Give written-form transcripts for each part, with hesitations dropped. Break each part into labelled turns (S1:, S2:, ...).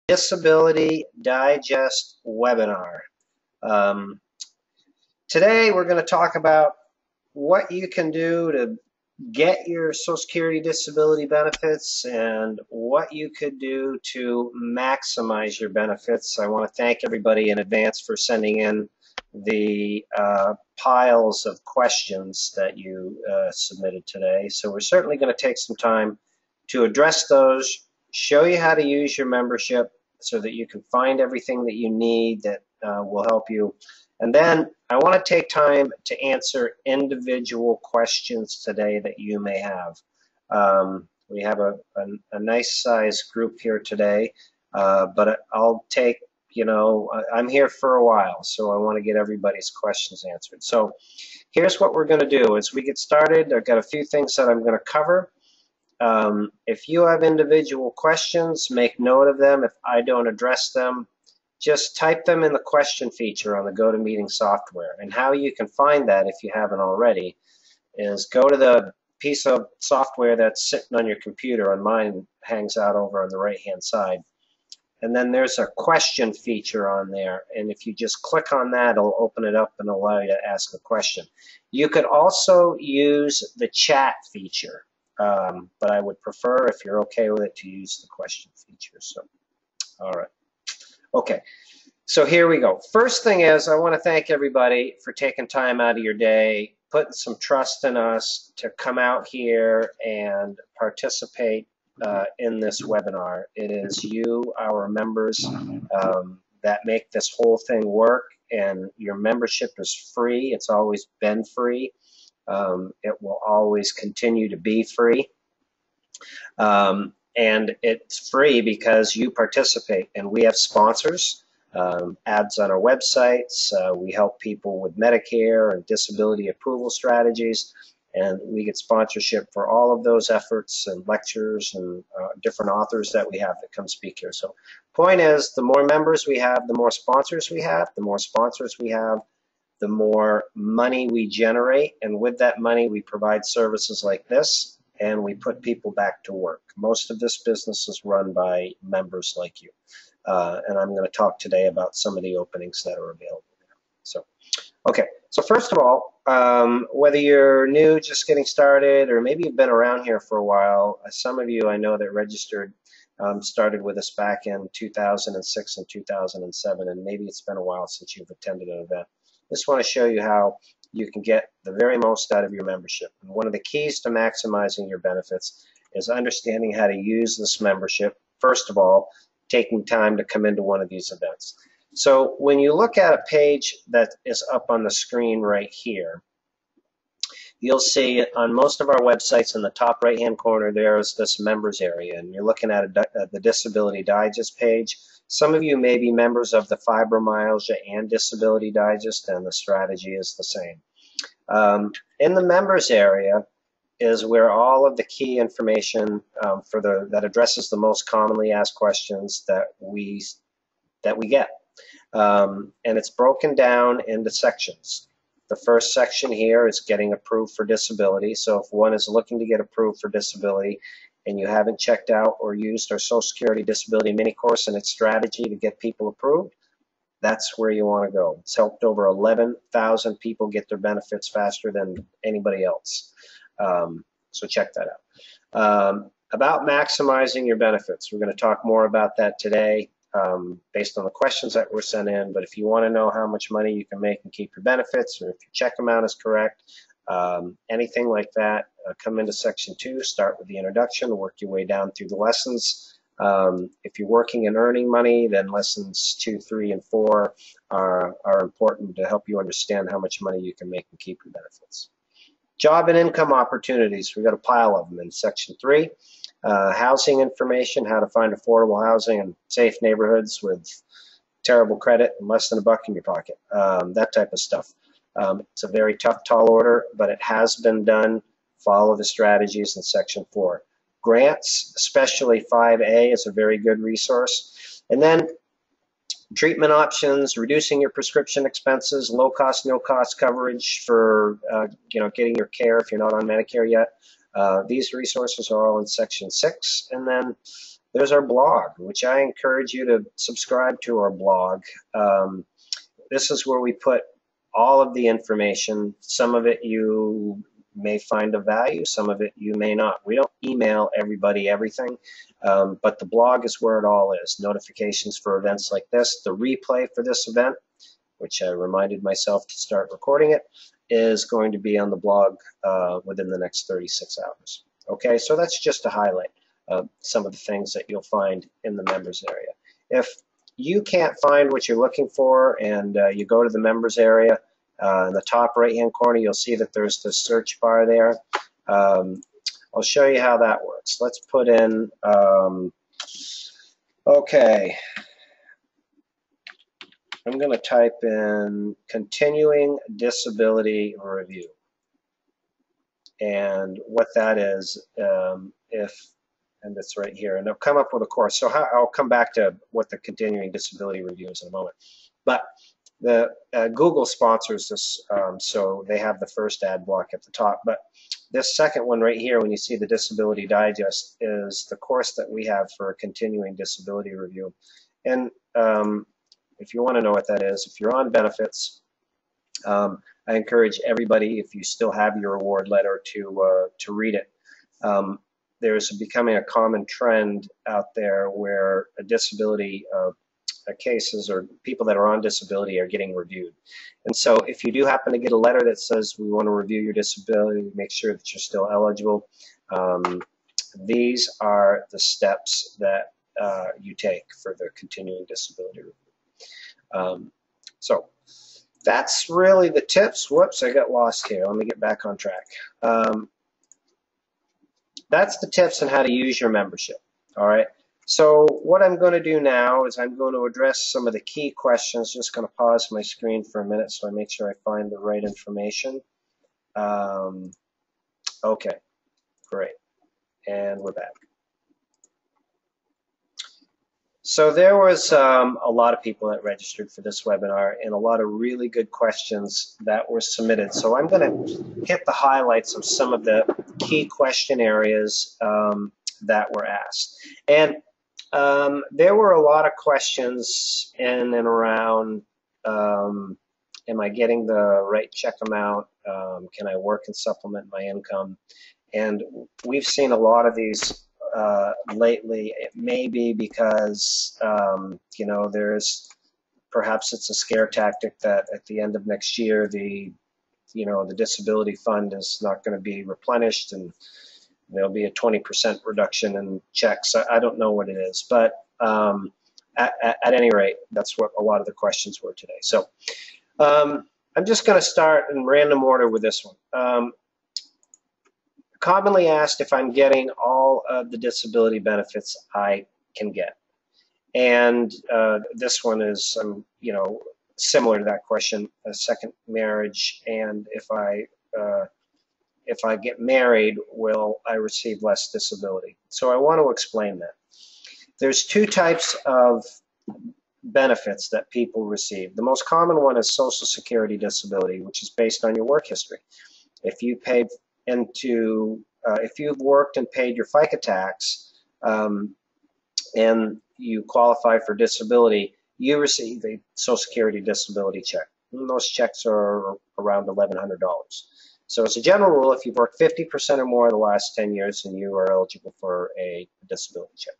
S1: Disability Digest webinar. Today we're going to talk about what you can do to get your Social Security disability benefits and what you could do to maximize your benefits. I want to thank everybody in advance for sending in the piles of questions that you submitted today. So we're certainly going to take some time to address those, show you how to use your membership so that you can find everything that you need that will help you. And then I want to take time to answer individual questions today that you may have. We have a nice size group here today, but I'll take, I'm here for a while, so I want to get everybody's questions answered. So here's what we're going to do as we get started. I've got a few things that I'm going to cover. If you have individual questions, make note of them. If I don't address them, just type them in the question feature on the GoToMeeting software. And how you can find that, if you haven't already, is go to the piece of software that's sitting on your computer. On mine, hangs out over on the right-hand side. And then there's a question feature on there. And if you just click on that, it'll open it up and allow you to ask a question. You could also use the chat feature. But I would prefer, if you're okay with it, to use the question feature. So, all right. Okay, so here we go. First thing is, I want to thank everybody for taking time out of your day, putting some trust in us to come out here and participate in this webinar. It is you, our members, that make this whole thing work, and your membership is free. It's always been free. It will always continue to be free. And it's free because you participate, and we have sponsors, ads on our websites. We help people with Medicare and disability approval strategies, and we get sponsorship for all of those efforts and lectures and different authors that we have that come speak here. So point is, the more members we have, the more sponsors we have. The more sponsors we have, the more money we generate, and with that money we provide services like this, and we put people back to work. Most of this business is run by members like you. And I'm going to talk today about some of the openings that are available now. So, okay, so first of all, whether you're new, just getting started, or maybe you've been around here for a while, some of you I know that registered started with us back in 2006 and 2007, and maybe it's been a while since you've attended an event. I just want to show you how you can get the very most out of your membership. And one of the keys to maximizing your benefits is understanding how to use this membership. First of all, taking time to come into one of these events. So when you look at a page that is up on the screen right here, you'll see on most of our websites in the top right-hand corner, there's this members area, and you're looking at the Disability Digest page. Some of you may be members of the Fibromyalgia and Disability Digest, and the strategy is the same. In the members area is where all of the key information that addresses the most commonly asked questions that we get. And it's broken down into sections. The first section here is getting approved for disability. So if one is looking to get approved for disability and you haven't checked out or used our Social Security Disability Mini Course and its strategy to get people approved, that's where you want to go. It's helped over 11,000 people get their benefits faster than anybody else. So check that out. About maximizing your benefits, we're going to talk more about that today based on the questions that were sent in. But if you want to know how much money you can make and keep your benefits, or if your check amount is correct, anything like that, come into section 2, start with the introduction, work your way down through the lessons. If you're working and earning money, then lessons 2, 3, and 4 are important to help you understand how much money you can make and keep your benefits. Job and income opportunities, we've got a pile of them in section 3. Housing information, how to find affordable housing in safe neighborhoods with terrible credit and less than $1 in your pocket, that type of stuff. It's a very tough, tall order, but it has been done. Follow the strategies in section 4. Grants, especially 5A, is a very good resource. And then treatment options, reducing your prescription expenses, low cost, no cost coverage for getting your care if you're not on Medicare yet. These resources are all in section 6. And then there's our blog, which I encourage you to subscribe to our blog. This is where we put all of the information. Some of it you may find of value, some of it you may not. We don't email everybody everything, but the blog is where it all is. Notifications for events like this, the replay for this event, which I reminded myself to start recording it, is going to be on the blog within the next 36 hours. Okay, so that's just to highlight some of the things that you'll find in the members area. If you can't find what you're looking for and you go to the members area, in the top right-hand corner, you'll see that there's the search bar there. I'll show you how that works. Let's put in, okay, I'm going to type in continuing disability review. And what that is, and it's right here, and it'll come up with a course. So I'll come back to what the continuing disability review is in a moment. But the Google sponsors this, so they have the first ad block at the top. But this second one right here, when you see the Disability Digest, is the course that we have for a continuing disability review. And if you want to know what that is, if you're on benefits, I encourage everybody, if you still have your award letter, to read it. There's becoming a common trend out there where a disability cases or people that are on disability are getting reviewed. And so if you do happen to get a letter that says we want to review your disability, make sure that you're still eligible. These are the steps that you take for the continuing disability review. So that's really the tips. Whoops, I got lost here. Let me get back on track. That's the tips on how to use your membership. All right. So what I'm going to do now is I'm going to address some of the key questions. Just going to pause my screen for a minute so I make sure I find the right information. Okay, great. And we're back. So there was a lot of people that registered for this webinar and a lot of really good questions that were submitted. So I'm going to hit the highlights of some of the key question areas that were asked. And there were a lot of questions in and around, am I getting the right check amount? Can I work and supplement my income? And we've seen a lot of these lately. It may be because, you know, perhaps it's a scare tactic that at the end of next year, the disability fund is not going to be replenished and there'll be a 20% reduction in checks. I don't know what it is, but at any rate, that's what a lot of the questions were today. So I'm just going to start in random order with this one. Commonly asked if I'm getting all of the disability benefits I can get. And this one is, similar to that question, a second marriage, and if I get married, will I receive less disability? So I want to explain that. There's two types of benefits that people receive. The most common one is Social Security disability, which is based on your work history. If you paid if you've worked and paid your FICA tax and you qualify for disability, you receive a Social Security disability check. And those checks are around $1,100. So as a general rule, if you've worked 50% or more the last 10 years, then you are eligible for a disability check.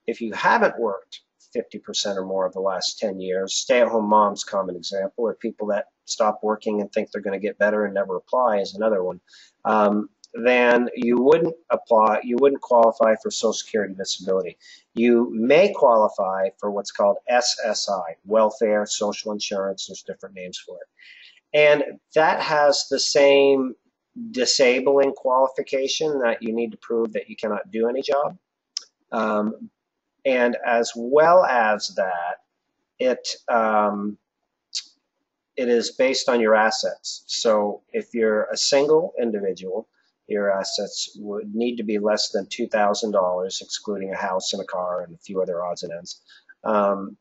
S1: If you haven't worked 50% or more of the last 10 years, stay-at-home moms, common example, or people that stop working and think they're going to get better and never apply is another one, then you wouldn't apply, you wouldn't qualify for Social Security disability. You may qualify for what's called SSI, welfare, social insurance, there's different names for it. And that has the same disabling qualification that you need to prove that you cannot do any job. And as well as that, it is based on your assets. So if you're a single individual, your assets would need to be less than $2,000, excluding a house and a car and a few other odds and ends. And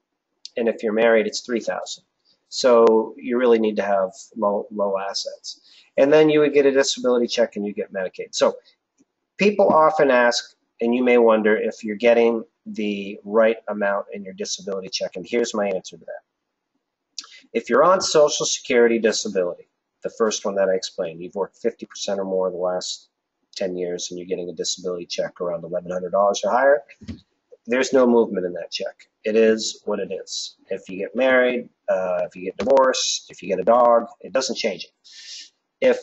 S1: if you're married, it's $3,000. So you really need to have low assets. And then you would get a disability check and you get Medicaid. So people often ask, and you may wonder if you're getting the right amount in your disability check? And here's my answer to that. If you're on Social Security disability, the first one that I explained, you've worked 50% or more in the last 10 years and you're getting a disability check around $1,100 or higher, there's no movement in that check. It is what it is. If you get married, if you get divorced, if you get a dog, it doesn't change it. If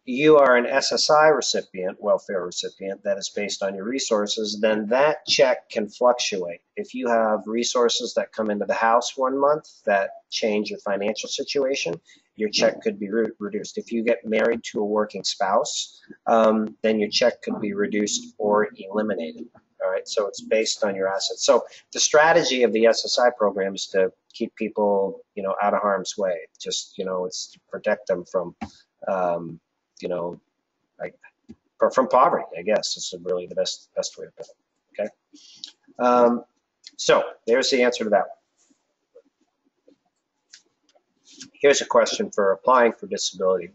S1: you are an SSI recipient, welfare recipient, that is based on your resources, then that check can fluctuate. If you have resources that come into the house one month that change your financial situation, your check could be reduced. If you get married to a working spouse, then your check could be reduced or eliminated. All right, so it's based on your assets. So the strategy of the SSI program is to keep people, out of harm's way. Just, it's to protect them from, from poverty, I guess, is really the best way to put it. Okay. So there's the answer to that one. Here's a question for applying for disability.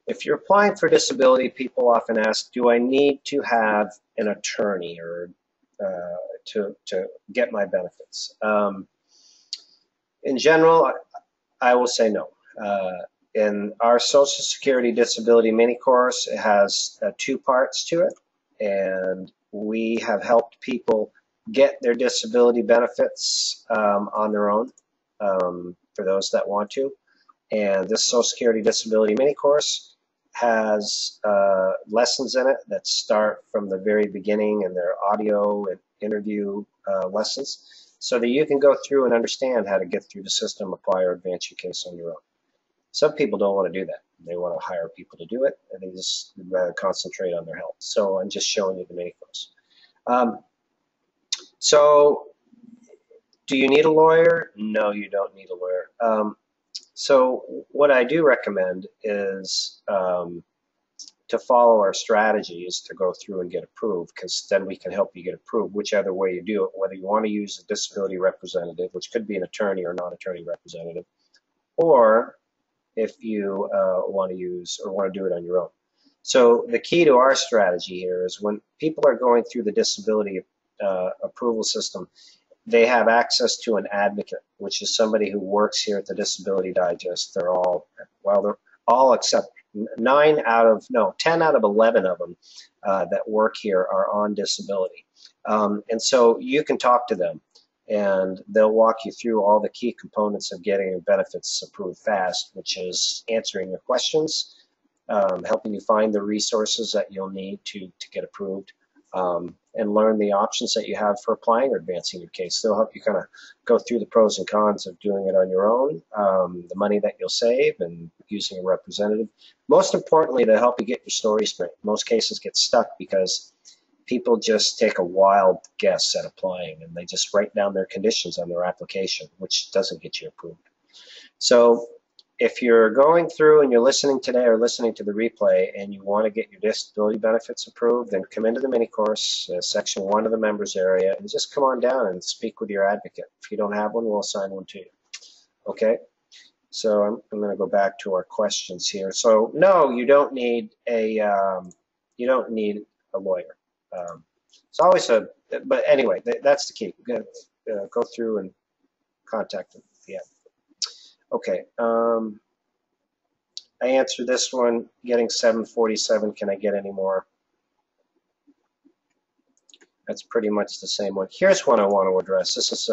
S1: If you're applying for disability, people often ask, do I need to have an attorney or to get my benefits? In general, I will say no. In our Social Security Disability mini course, it has 2 parts to it, and we have helped people get their disability benefits on their own for those that want to. And this Social Security Disability mini course has lessons in it that start from the very beginning, and they're audio and interview lessons, so that you can go through and understand how to get through the system, apply or advance your case on your own. Some people don't want to do that. They want to hire people to do it, and they just rather concentrate on their health. So I'm just showing you the mini course. So do you need a lawyer? No, you don't need a lawyer. So what I do recommend is to follow our strategy is to go through and get approved, because then we can help you get approved whichever way you do it, whether you want to use a disability representative, which could be an attorney or non-attorney representative, or if you want to use or want to do it on your own. So the key to our strategy here is when people are going through the disability approval system, they have access to an advocate, which is somebody who works here at the Disability Digest. They're all except 10 out of 11 of them that work here are on disability. And so you can talk to them, and they'll walk you through all the key components of getting your benefits approved fast, which is answering your questions, helping you find the resources that you'll need to get approved, and learn the options that you have for applying or advancing your case. They'll help you kind of go through the pros and cons of doing it on your own, the money that you'll save, and using a representative. Most importantly, they'll help you get your story straight. Most cases get stuck because people just take a wild guess at applying, and they just write down their conditions on their application, which doesn't get you approved. So if you're going through and you're listening today or listening to the replay and you want to get your disability benefits approved, then come into the mini course, section 1 of the members area, and just come on down and speak with your advocate. If you don't have one, we'll assign one to you. Okay? So I'm going to go back to our questions here. So no, you don't need a lawyer. It's always but anyway, that's the key. Go through and contact them. Yeah. Okay. I answered this one, getting 747. Can I get any more? That's pretty much the same one. Here's one I want to address. This is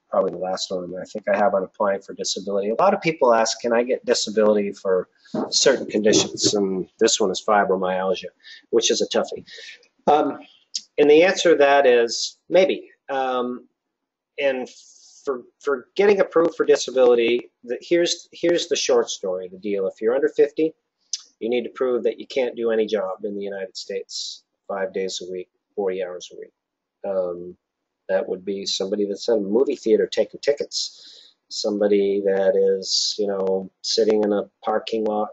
S1: probably the last one I think I have on applying for disability. A lot of people ask, can I get disability for certain conditions? And this one is fibromyalgia, which is a toughie. And the answer to that is maybe. And for getting approved for disability, here's the short story, the deal. If you're under 50, you need to prove that you can't do any job in the United States 5 days a week, 40 hours a week. That would be somebody that's in a movie theater taking tickets, somebody that is, sitting in a parking lot,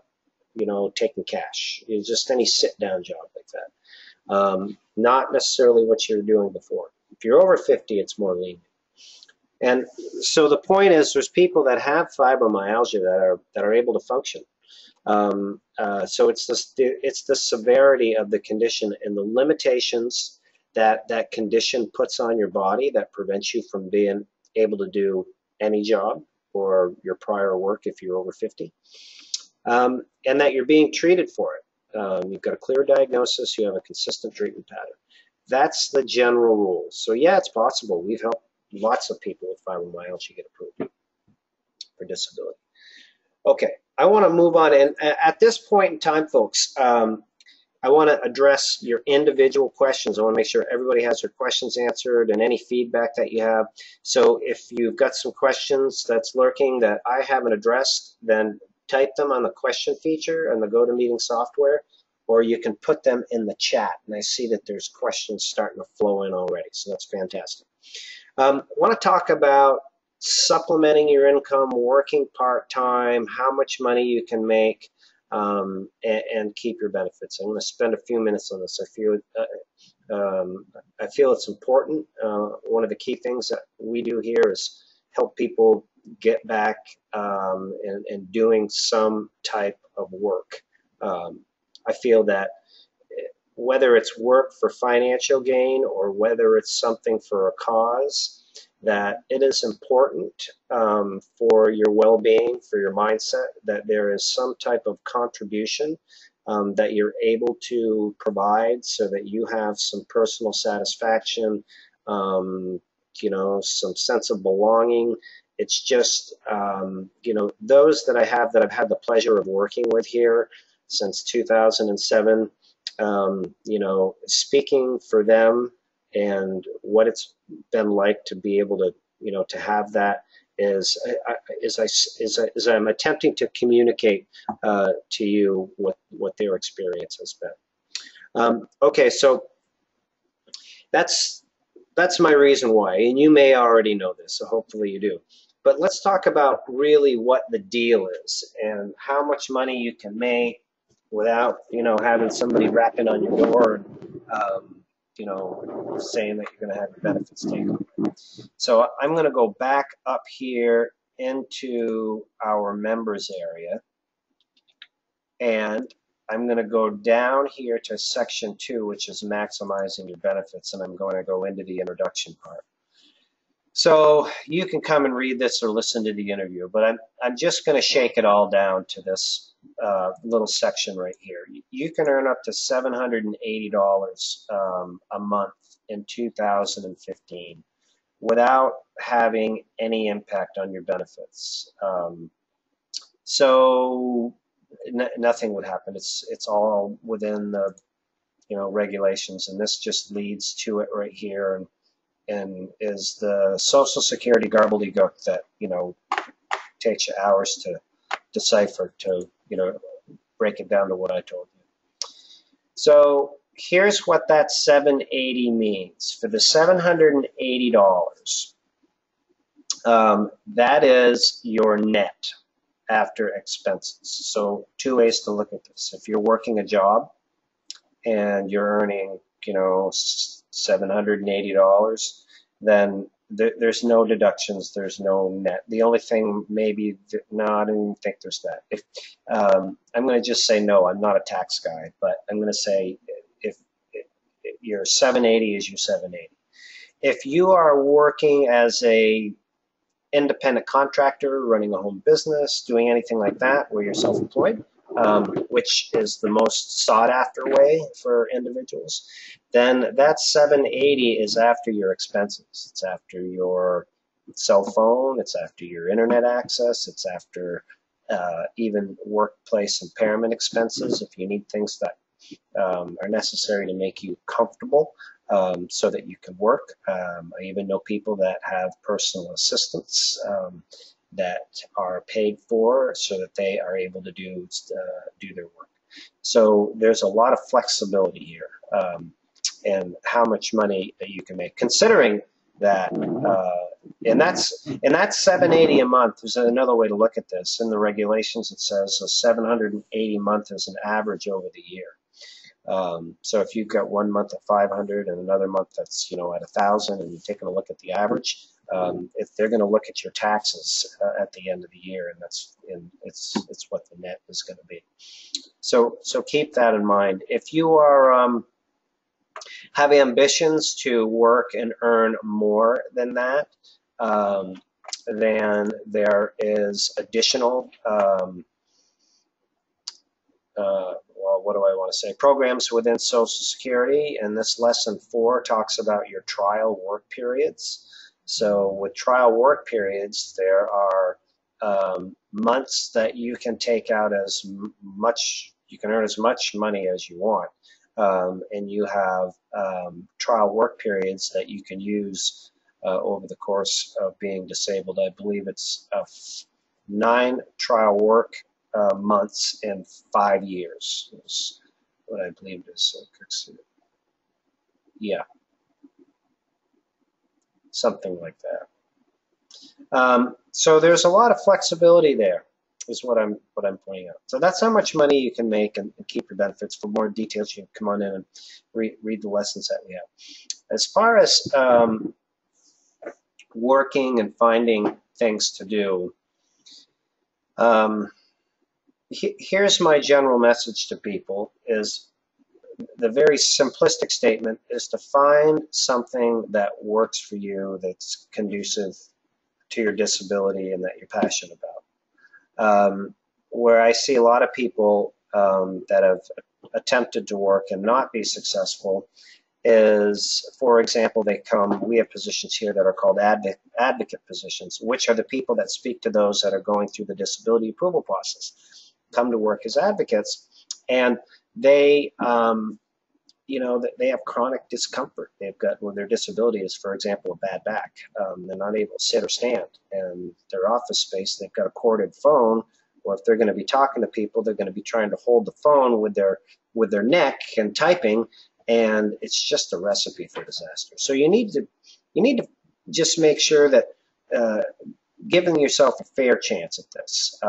S1: taking cash. Just any sit-down job like that. Not necessarily what you're doing before. If you're over 50, it's more lenient. And so the point is, there's people that have fibromyalgia that are able to function. So it's the severity of the condition and the limitations that condition puts on your body that prevents you from being able to do any job or your prior work if you're over 50, and that you're being treated for it. You've got a clear diagnosis, you have a consistent treatment pattern. That's the general rule. So yeah, it's possible. We've helped lots of people with fibromyalgia get approved for disability. Okay, I want to move on. And at this point in time, folks, I want to address your individual questions. I want to make sure everybody has their questions answered and any feedback that you have. So if you've got some questions that's lurking that I haven't addressed, then type them on the question feature and the GoToMeeting software, or you can put them in the chat. And I see that there's questions starting to flow in already, so that's fantastic. I want to talk about supplementing your income, working part-time, how much money you can make, and keep your benefits. I'm going to spend a few minutes on this. I feel it's important. One of the key things that we do here is help people get back and doing some type of work. I feel that whether it's work for financial gain or whether it's something for a cause, that it is important for your well-being, for your mindset, that there is some type of contribution that you're able to provide so that you have some personal satisfaction, you know, some sense of belonging. It's just, you know, those that I've had the pleasure of working with here since 2007, you know, speaking for them and what it's been like to be able to, you know, to have that is I'm attempting to communicate to you what their experience has been. Okay, so that's my reason why, and you may already know this, so hopefully you do. But let's talk about really what the deal is and how much money you can make without, you know, having somebody rapping on your door and, you know, saying that you're going to have your benefits taken away. So I'm going to go back up here into our members area, and I'm going to go down here to section 2, which is maximizing your benefits, and I'm going to go into the introduction part. So you can come and read this or listen to the interview, but I'm just going to shake it all down to this little section right here. You can earn up to $780 a month in 2015 without having any impact on your benefits. So nothing would happen. It's all within the, you know, regulations, and this just leads to it right here, and is the Social Security gobbledygook that, you know, takes you hours to decipher, to, you know, break it down to what I told you. So here's what that $780 means. For the $780, that is your net after expenses. So two ways to look at this. If you're working a job and you're earning, you know, $780, then there's no deductions, there's no net. The only thing maybe, no, I don't even think there's that. If I'm going to just say no, I'm not a tax guy, but I'm going to say if your 780 is your 780. If you are working as a independent contractor, running a home business, doing anything like that, where you're self-employed, which is the most sought-after way for individuals, then that 780 is after your expenses. It's after your cell phone, it's after your internet access, it's after even workplace impairment expenses if you need things that are necessary to make you comfortable so that you can work. I even know people that have personal assistants that are paid for so that they are able to do their work. So there's a lot of flexibility here and how much money that you can make, considering that, and that's $780 a month. There's another way to look at this. In the regulations, it says a $780 a month is an average over the year. So if you've got 1 month at 500 and another month that's, you know, at 1,000, and you're taking a look at the average, if they're going to look at your taxes at the end of the year, and it's what the net is going to be. So keep that in mind. If you are have ambitions to work and earn more than that, then there is additional well, what do I want to say? Programs within Social Security, and this lesson 4 talks about your trial work periods. So with trial work periods, there are months that you can take out as much, you can earn as much money as you want. And you have trial work periods that you can use over the course of being disabled. I believe it's 9 trial work months in 5 years is what I believe it is. Yeah, something like that. So there's a lot of flexibility there, is what I'm pointing out. So that's how much money you can make and keep your benefits. For more details, you can come on in and read the lessons that we have. As far as working and finding things to do, here's my general message to people: is the very simplistic statement is to find something that works for you, that's conducive to your disability and that you're passionate about. Where I see a lot of people that have attempted to work and not be successful is, for example, we have positions here that are called advocate positions, which are the people that speak to those that are going through the disability approval process, come to work as advocates, and they, they have chronic discomfort. They've got, their disability is, for example, a bad back. They're not able to sit or stand, and their office space, they've got a corded phone, or if they're going to be talking to people, they're going to be trying to hold the phone with their neck and typing, and it's just a recipe for disaster. So you need to just make sure that giving yourself a fair chance at this,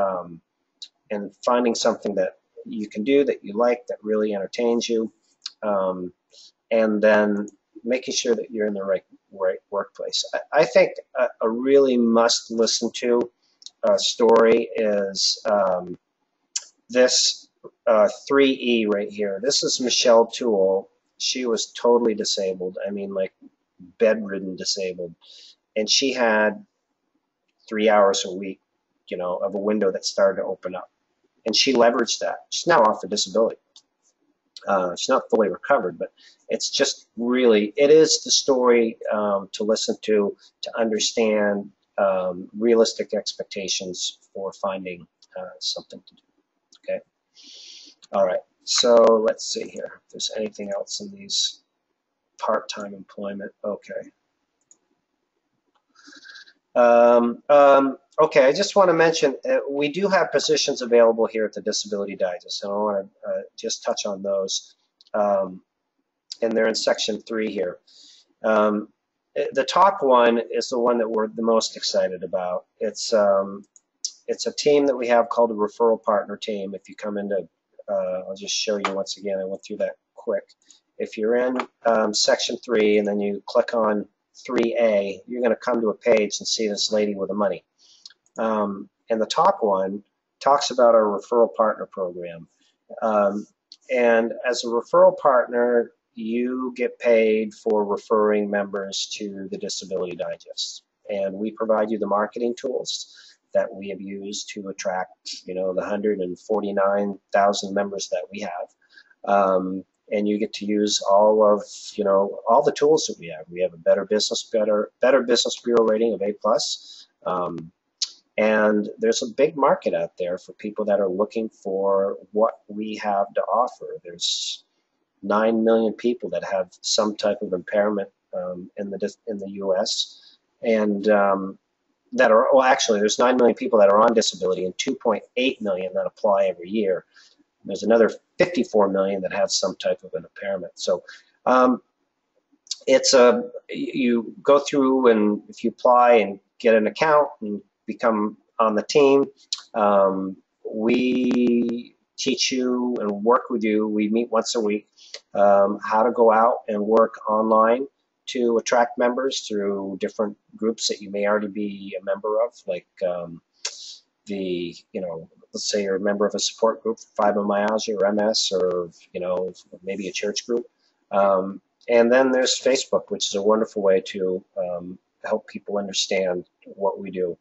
S1: and finding something that you can do, that you like, that really entertains you, and then making sure that you're in the right workplace. I think a really must listen to story is this 3E right here. This is Michelle Toole. She was totally disabled. I mean, like bedridden disabled, and she had 3 hours a week, of a window that started to open up, and she leveraged that. She's now off of disability. She's not fully recovered, but it's just really, it is the story to listen to understand realistic expectations for finding something to do. Okay. All right. So let's see here if there's anything else in these part-time employment. Okay. Okay, I just want to mention we do have positions available here at the Disability Digest, and I want to just touch on those, and they're in section 3 here. The top one is the one that we're the most excited about. It's a team that we have called a Referral Partner Team. If you come into, I'll just show you once again. I went through that quick. If you're in section 3 and then you click on 3A, you're going to come to a page and see this lady with the money. And the top one talks about our referral partner program. And as a referral partner, you get paid for referring members to the Disability Digest. And we provide you the marketing tools that we have used to attract, the 149,000 members that we have. And you get to use all of, all the tools that we have. We have a Better Business Bureau rating of A+. And there's a big market out there for people that are looking for what we have to offer. There's 9 million people that have some type of impairment in the U.S. and that are, well, actually, there's 9 million people that are on disability and 2.8 million that apply every year. There's another 54 million that have some type of an impairment. So you go through, and if you apply and get an account and become on the team, we teach you and work with you. We meet once a week how to go out and work online to attract members through different groups that you may already be a member of, like let's say you're a member of a support group for fibromyalgia or MS, or maybe a church group, And then there's Facebook, which is a wonderful way to help people understand what we do.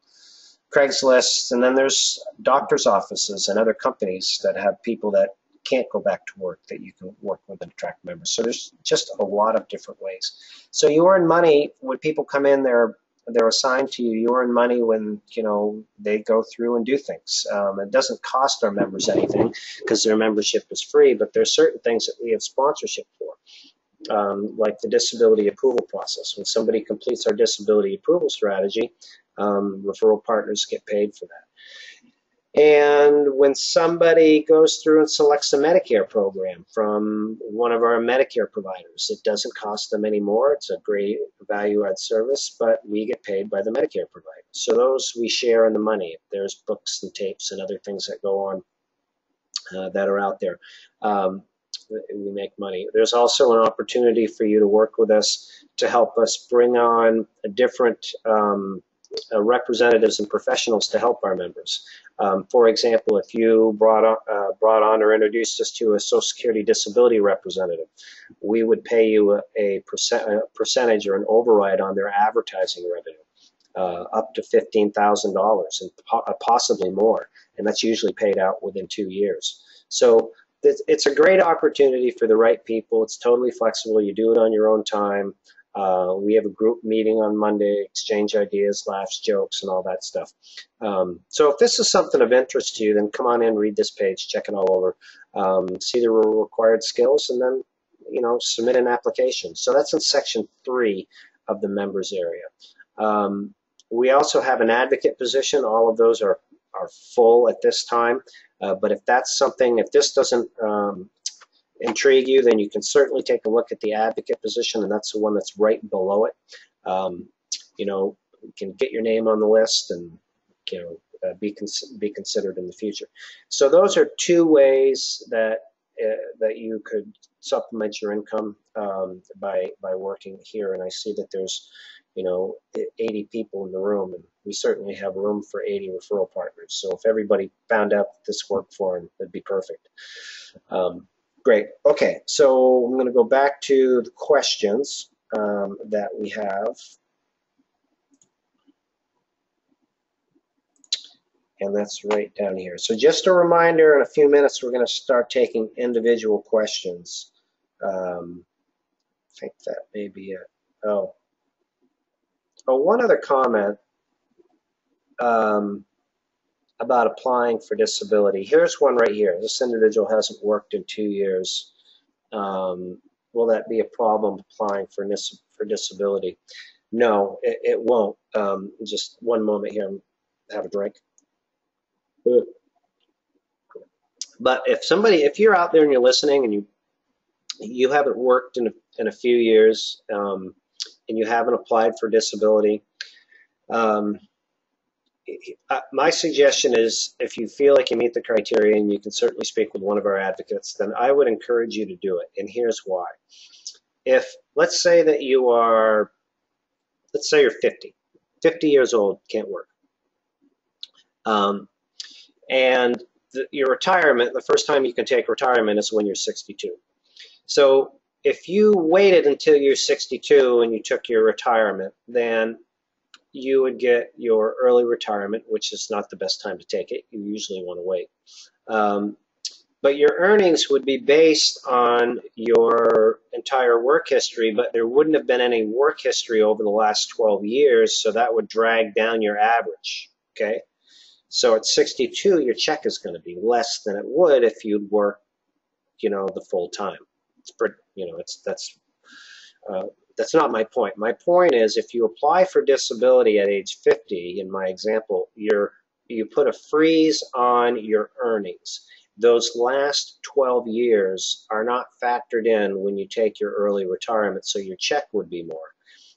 S1: Craigslist, and then there's doctor's offices and other companies that have people that can't go back to work that you can work with and attract members. So there's just a lot of different ways. So you earn money when people come in, they're assigned to you. You earn money when, you know, they go through and do things. It doesn't cost our members anything because their membership is free, but there's certain things that we have sponsorship for. Like the disability approval process. When somebody completes our disability approval strategy, referral partners get paid for that. And when somebody goes through and selects a Medicare program from one of our Medicare providers, it doesn't cost them any more. It's a great value-add service, but we get paid by the Medicare provider. So those we share in the money. There's books and tapes and other things that go on that are out there. We make money. There's also an opportunity for you to work with us to help us bring on a different representatives and professionals to help our members. For example, if you brought on or introduced us to a Social Security disability representative, we would pay you a percentage or an override on their advertising revenue, up to $15,000 and possibly more, and that's usually paid out within 2 years. So it's a great opportunity for the right people. It's totally flexible. You do it on your own time. We have a group meeting on Monday, exchange ideas, laughs, jokes, and all that stuff. So if this is something of interest to you, then come on in, read this page, check it all over, see the required skills, and then, you know, submit an application. So that's in section 3 of the members area. We also have an advocate position. All of those are full at this time. But if that's something, if this doesn't intrigue you, then you can certainly take a look at the advocate position, and that's the one that's right below it. You know, you can get your name on the list and, you know, be considered in the future. So those are 2 ways that that you could supplement your income by working here. And I see that there's, you know, 80 people in the room, and we certainly have room for 80 referral partners. So if everybody found out that this worked for them, that'd be perfect. Great. Okay, so I'm going to go back to the questions that we have. And that's right down here. So just a reminder, in a few minutes, we're going to start taking individual questions. I think that may be it. Oh, one other comment about applying for disability. Here's one right here. This individual hasn't worked in 2 years. Will that be a problem applying for disability? No, it won't. Just one moment here. Have a drink. But if you're out there and you're listening and you haven't worked in a few years, and you haven't applied for disability, my suggestion is, if you feel like you meet the criteria, and you can certainly speak with one of our advocates, then I would encourage you to do it. And here's why. Let's say that you are, let's say you're 50 years old, can't work. And your retirement, the first time you can take retirement is when you're 62. So if you waited until you're 62 and you took your retirement, then you would get your early retirement, which is not the best time to take it. You usually want to wait. But your earnings would be based on your entire work history, but there wouldn't have been any work history over the last 12 years, so that would drag down your average, okay? So at 62, your check is going to be less than it would if you'd work, you know, the full time. It's pretty, you know, that's not my point. My point is, if you apply for disability at age 50, in my example, you put a freeze on your earnings. Those last 12 years are not factored in when you take your early retirement, so your check would be more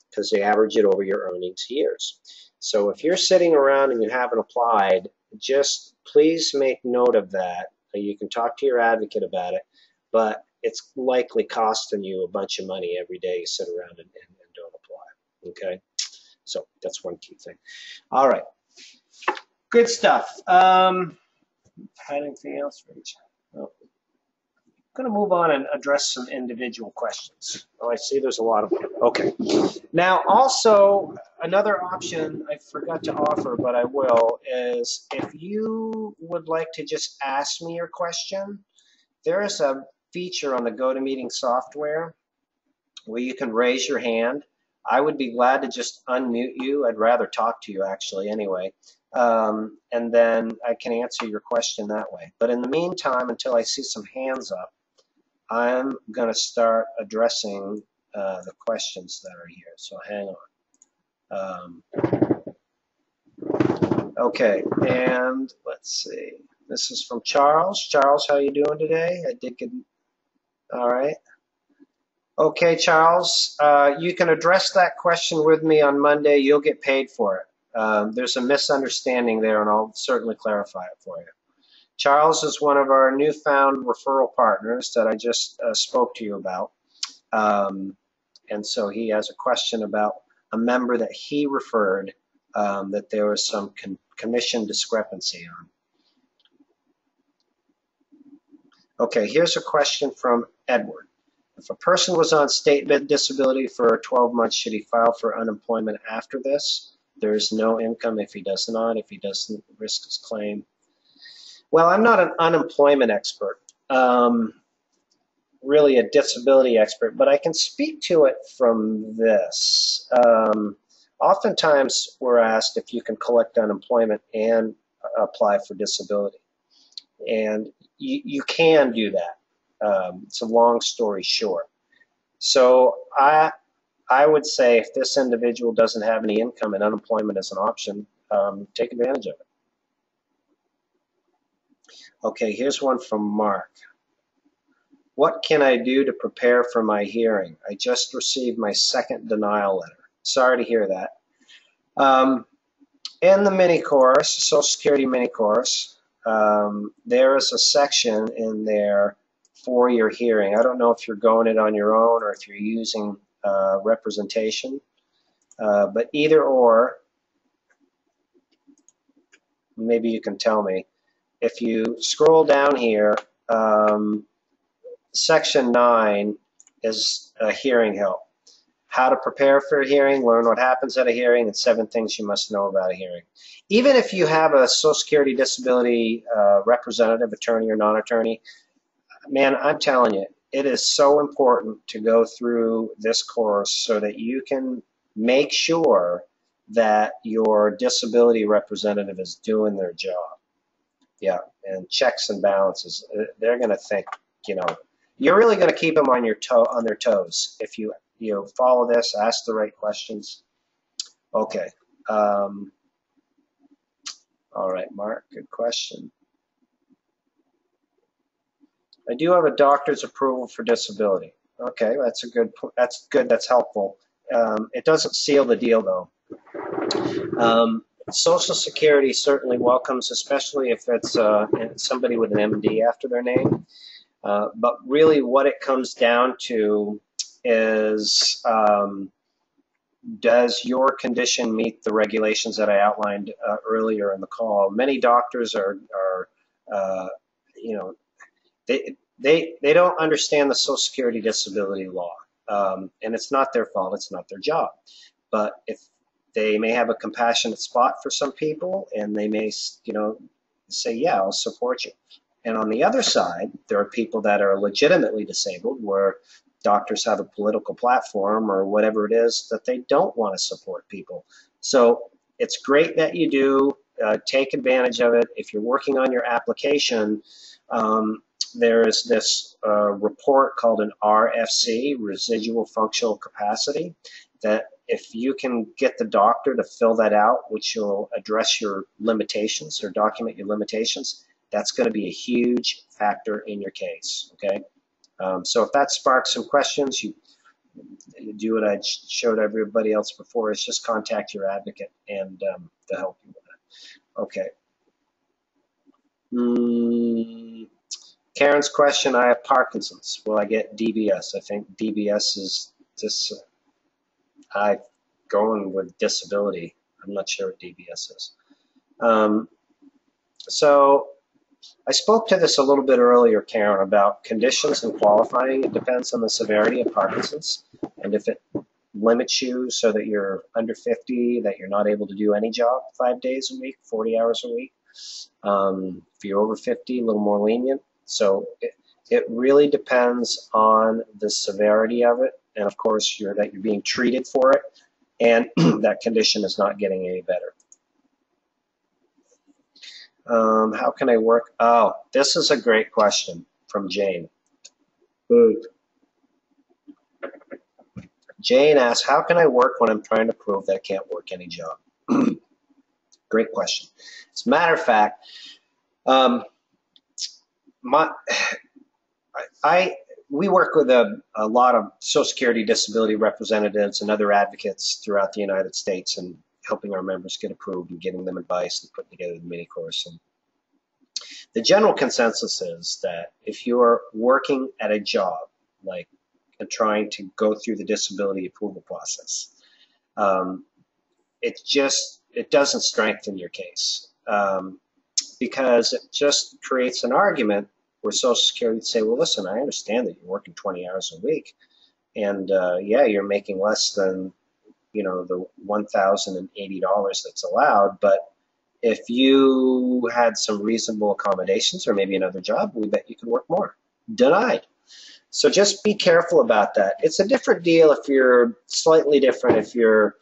S1: because they average it over your earnings years. So if you're sitting around and you haven't applied, just please make note of that. You can talk to your advocate about it, but it's likely costing you a bunch of money every day you sit around and don't apply, okay? So that's one key thing. All right, good stuff. Anything else for each? Oh. going to move on and address some individual questions. Oh, I see there's a lot of them. Okay. Now, also, another option I forgot to offer, but I will, is if you would like to just ask me your question, there is a feature on the GoToMeeting software where you can raise your hand. I would be glad to just unmute you. I'd rather talk to you, actually, anyway. And then I can answer your question that way. But in the meantime, until I see some hands up, I'm going to start addressing the questions that are here. So hang on. Okay, and let's see. This is from Charles. Charles, how you doing today? I did get. All right. Okay, Charles, you can address that question with me on Monday. You'll get paid for it. There's a misunderstanding there, and I'll certainly clarify it for you. Charles is one of our newfound referral partners that I just spoke to you about. And so he has a question about a member that he referred that there was some commission discrepancy on. Okay, here's a question from Edward. If a person was on state disability for 12 months, should he file for unemployment after this? There is no income if he does not. If he doesn't, risk his claim. Well, I'm not an unemployment expert, really a disability expert, but I can speak to it from this. Oftentimes we're asked if you can collect unemployment and apply for disability. And you can do that. It's a long story short. So I would say if this individual doesn't have any income and unemployment is an option, take advantage of it. Okay, here's one from Mark. What can I do to prepare for my hearing? I just received my second denial letter. Sorry to hear that. In the mini course, Social Security mini course, there is a section in there for your hearing. I don't know if you're going it on your own or if you're using representation, but either or, maybe you can tell me. If you scroll down here, section 9 is a hearing help. How to prepare for a hearing, learn what happens at a hearing, and 7 things you must know about a hearing. Even if you have a Social Security disability representative, attorney or non-attorney, man, I'm telling you, it is so important to go through this course so that you can make sure that your disability representative is doing their job. Yeah, and checks and balances. They're going to think, you know, you're really going to keep them on their toes if you follow this, ask the right questions. Okay. All right, Mark, good question. I do have a doctor's approval for disability. Okay, that's good. That's helpful. It doesn't seal the deal, though. Social Security certainly welcomes, especially if it's somebody with an MD after their name. But really what it comes down to is, does your condition meet the regulations that I outlined earlier in the call? Many doctors are they don't understand the Social Security disability law. And it's not their fault, it's not their job. But if they may have a compassionate spot for some people, and they may, say, yeah, I'll support you. And on the other side, there are people that are legitimately disabled, where doctors have a political platform or whatever it is that they don't want to support people. So it's great that you do. Take advantage of it. If you're working on your application, there is this report called an RFC, Residual Functional Capacity, that if you can get the doctor to fill that out, which will address your limitations or document your limitations, that's going to be a huge factor in your case, okay? So if that sparks some questions, you do what I showed everybody else before, is just contact your advocate and to help you with that. Okay. Karen's question, I have Parkinson's. Will I get DBS? I think DBS is just, I'm going with disability. I'm not sure what DBS is. So I spoke to this a little bit earlier, Karen, about conditions and qualifying. It depends on the severity of Parkinson's, and if it limits you so that you're under 50, that you're not able to do any job 5 days a week, 40 hours a week. If you're over 50, a little more lenient. So it really depends on the severity of it, and of course that you're being treated for it, and that condition is not getting any better. How can I work? Oh, this is a great question from Jane. Jane asks, how can I work when I'm trying to prove that I can't work any job? Great question. As a matter of fact, we work with a lot of Social Security disability representatives and other advocates throughout the United States, and helping our members get approved and giving them advice and putting together the mini course. And the general consensus is that if you're working at a job, like trying to go through the disability approval process, it doesn't strengthen your case, because it just creates an argument where Social Security would say, well, listen, I understand that you're working 20 hours a week, and yeah, you're making less than, the $1,080 that's allowed, but if you had some reasonable accommodations or maybe another job, we bet you could work more. Denied. So just be careful about that. It's a different deal if you're slightly different, if you're,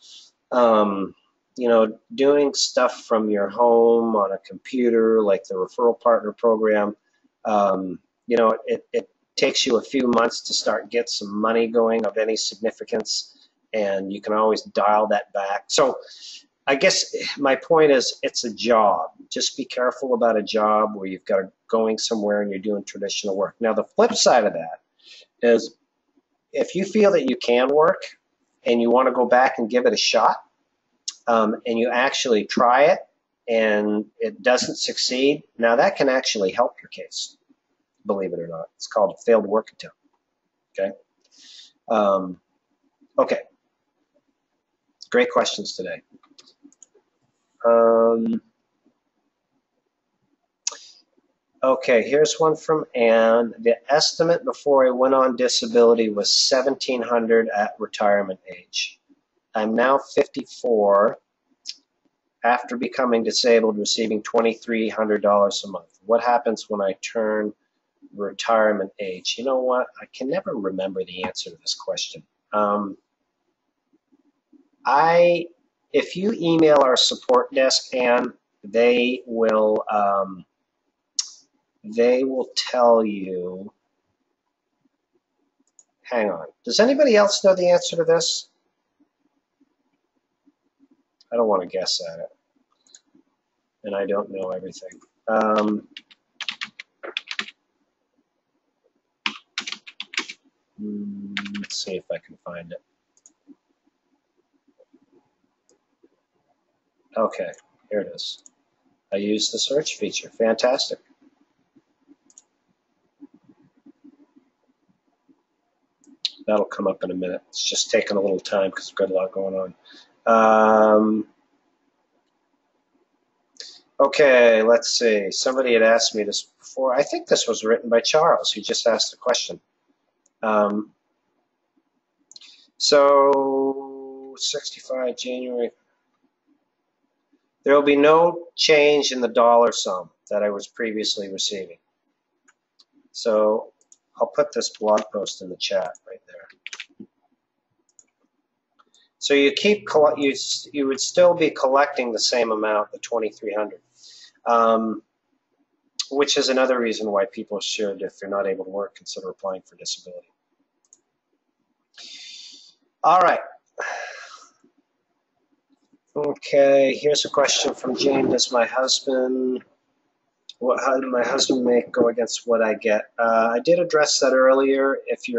S1: doing stuff from your home on a computer, like the Referral Partner Program. It takes you a few months to start get some money going of any significance, and you can always dial that back. So I guess my point is, it's a job. Just be careful about a job where you've got going somewhere and you're doing traditional work. Now, the flip side of that is, if you feel that you can work and you want to go back and give it a shot, and you actually try it and it doesn't succeed, now that can actually help your case, believe it or not. It's called a failed work attempt. Okay. Okay. Great questions today. Okay, here's one from Anne. The estimate before I went on disability was $1,700 at retirement age. I'm now 54, after becoming disabled, receiving $2,300 a month. What happens when I turn retirement age? You know what? I can never remember the answer to this question. If you email our support desk, Ann, they will tell you. Hang on. Does anybody else know the answer to this? I don't want to guess at it, and I don't know everything. Let's see if I can find it. Okay, here it is. I used the search feature. Fantastic. That'll come up in a minute. It's just taking a little time because we've got a lot going on. Okay, let's see. Somebody had asked me this before. I think this was written by Charles. He just asked a question. So 65 January. There will be no change in the dollar sum that I was previously receiving. So I'll put this blog post in the chat right there. So you would still be collecting the same amount, the $2,300, which is another reason why people should, if they're not able to work, consider applying for disability. All right. Okay, here's a question from Jane. Does my husband, how did my husband make go against what I get? I did address that earlier. If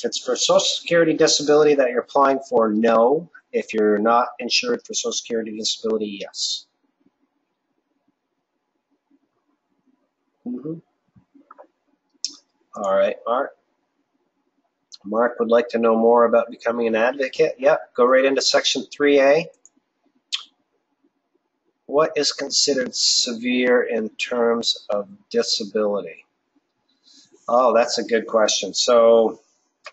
S1: it's for Social Security disability that you're applying for, no. If you're not insured for Social Security disability, yes. All right, Mark. Mark would like to know more about becoming an advocate. Yep, go right into Section 3A. What is considered severe in terms of disability? Oh, that's a good question. So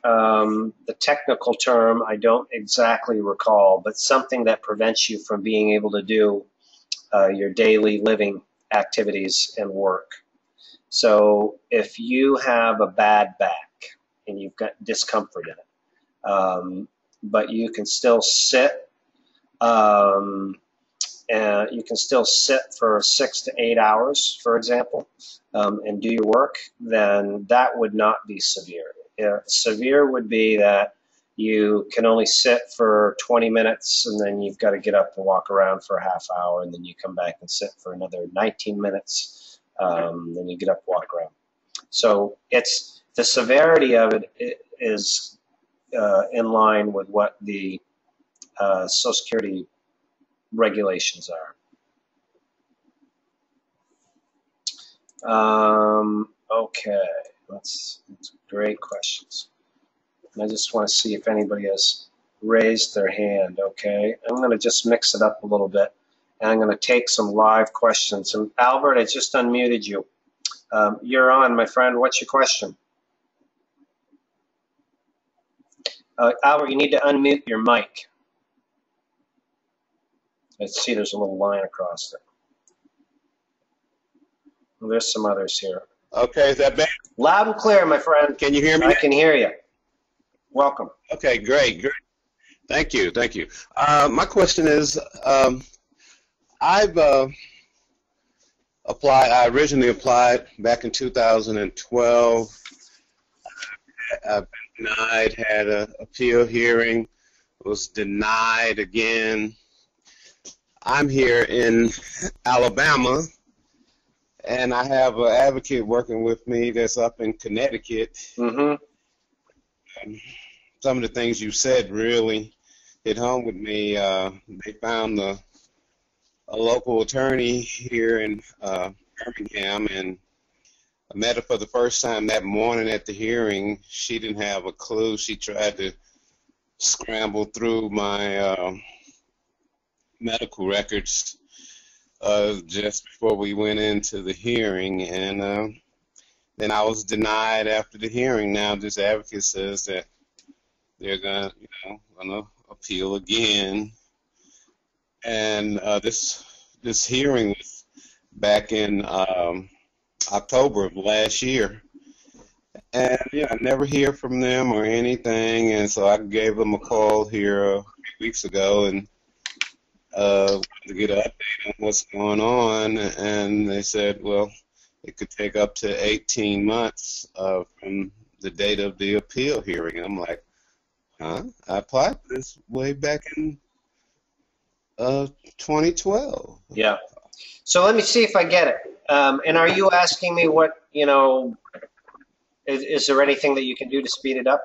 S1: the technical term I don't exactly recall, but something that prevents you from being able to do your daily living activities and work. So if you have a bad back and you've got discomfort in it, but you can still sit, and you can still sit for 6 to 8 hours, for example, and do your work, then that would not be severe. Severe would be that you can only sit for 20 minutes and then you've got to get up and walk around for a half hour, and then you come back and sit for another 19 minutes, then you get up and walk around. So it's the severity of it is in line with what the Social Security regulations are. Okay, that's great questions. And I just want to see if anybody has raised their hand. Okay, I'm going to just mix it up a little bit, and I'm going to take some live questions. And Albert, I just unmuted you. You're on, my friend. What's your question? Albert, you need to unmute your mic. I see there's a little line across there. Well, there's some others here.
S2: Okay, is that better?
S1: Loud and clear, my friend.
S2: Can you hear me?
S1: I can hear you. Welcome.
S2: Okay, great. Thank you. My question is, I've applied. I originally applied back in 2012. I've been denied. Had an appeal hearing. Was denied again. I'm here in Alabama, and I have an advocate working with me that's up in Connecticut.
S1: Mm-hmm.
S2: Some of the things you said really hit home with me. They found a local attorney here in Birmingham, and I met her for the first time that morning at the hearing. She didn't have a clue. She tried to scramble through my medical records just before we went into the hearing, and then I was denied after the hearing. Now this advocate says that they're gonna appeal again, and this hearing was back in October of last year, and I never hear from them or anything, and so I gave them a call here a few weeks ago and to get an update on what's going on, and they said, well, it could take up to 18 months from the date of the appeal hearing. I'm like, huh? I applied for this way back in 2012.
S1: Yeah. So let me see if I get it. And are you asking me what, is there anything that you can do to speed it up?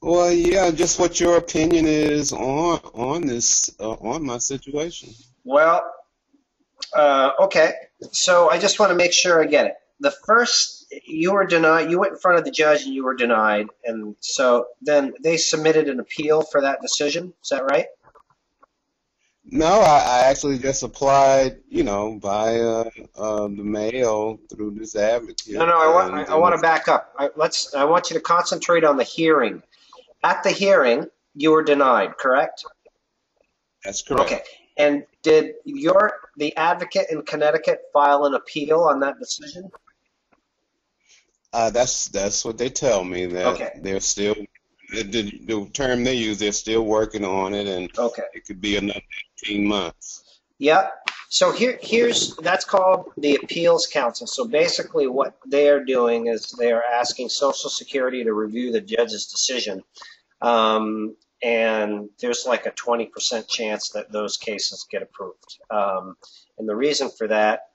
S2: Well, yeah, just what your opinion is on this, on my situation.
S1: Well, okay. So I just want to make sure I get it. The first, you were denied, you went in front of the judge and you were denied, and so then they submitted an appeal for that decision. Is that right?
S2: No, I actually just applied, by the mail through this advocate.
S1: No, I want to back up. I want you to concentrate on the hearing. At the hearing, you were denied, correct?
S2: That's correct.
S1: Okay. And did the advocate in Connecticut file an appeal on that decision?
S2: That's what they tell me, that
S1: okay.
S2: They're still, the term they use, they're still working on it, and
S1: okay.
S2: It could be another 18 months.
S1: Yeah. So that's called the Appeals Council. So basically what they are doing is they are asking Social Security to review the judge's decision. And there's like a 20% chance that those cases get approved. And the reason for that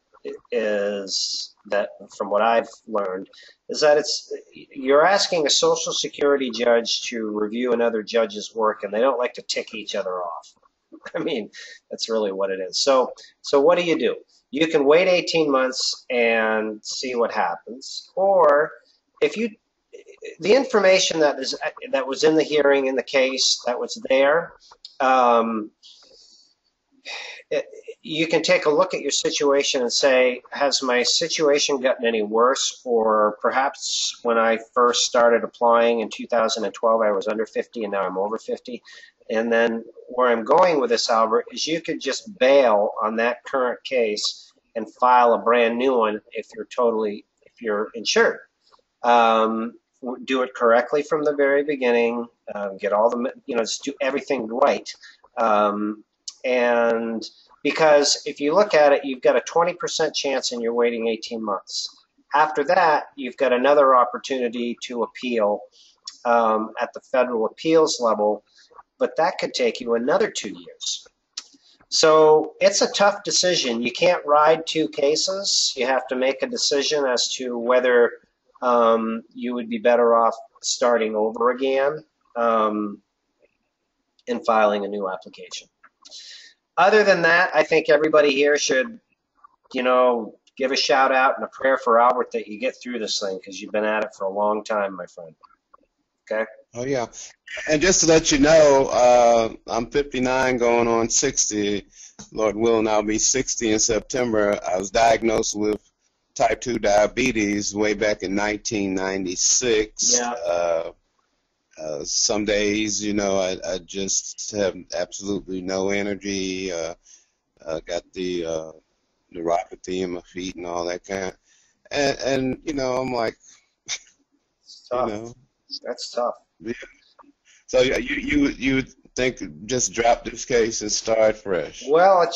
S1: is that, from what I've learned, is that you're asking a Social Security judge to review another judge's work, and they don't like to tick each other off. I mean, that's really what it is. So what do? You can wait 18 months and see what happens, or if the information that was in the hearing, in the case that was there, you can take a look at your situation and say, has my situation gotten any worse? Or perhaps when I first started applying in 2012, I was under 50 and now I'm over 50. And then where I'm going with this, Albert, is you could just bail on that current case and file a brand new one if you're insured. Do it correctly from the very beginning, get all the, just do everything right. And because if you look at it, you've got a 20% chance and you're waiting 18 months. After that, you've got another opportunity to appeal at the federal appeals level, but that could take you another 2 years. So it's a tough decision. You can't ride two cases. You have to make a decision as to whether you would be better off starting over again and filing a new application. Other than that, I think everybody here should, give a shout out and a prayer for Albert that you get through this thing, because you've been at it for a long time, my friend. Okay?
S2: Oh, yeah. And just to let you know, I'm 59 going on 60. Lord willing, I'll be 60 in September. I was diagnosed with type 2 diabetes way back in 1996.
S1: Yeah.
S2: Some days, I just have absolutely no energy. Got the neuropathy in my feet and all that kind. And I'm like,
S1: It's tough. That's tough.
S2: Yeah. So you think just drop this case and start fresh?
S1: Well,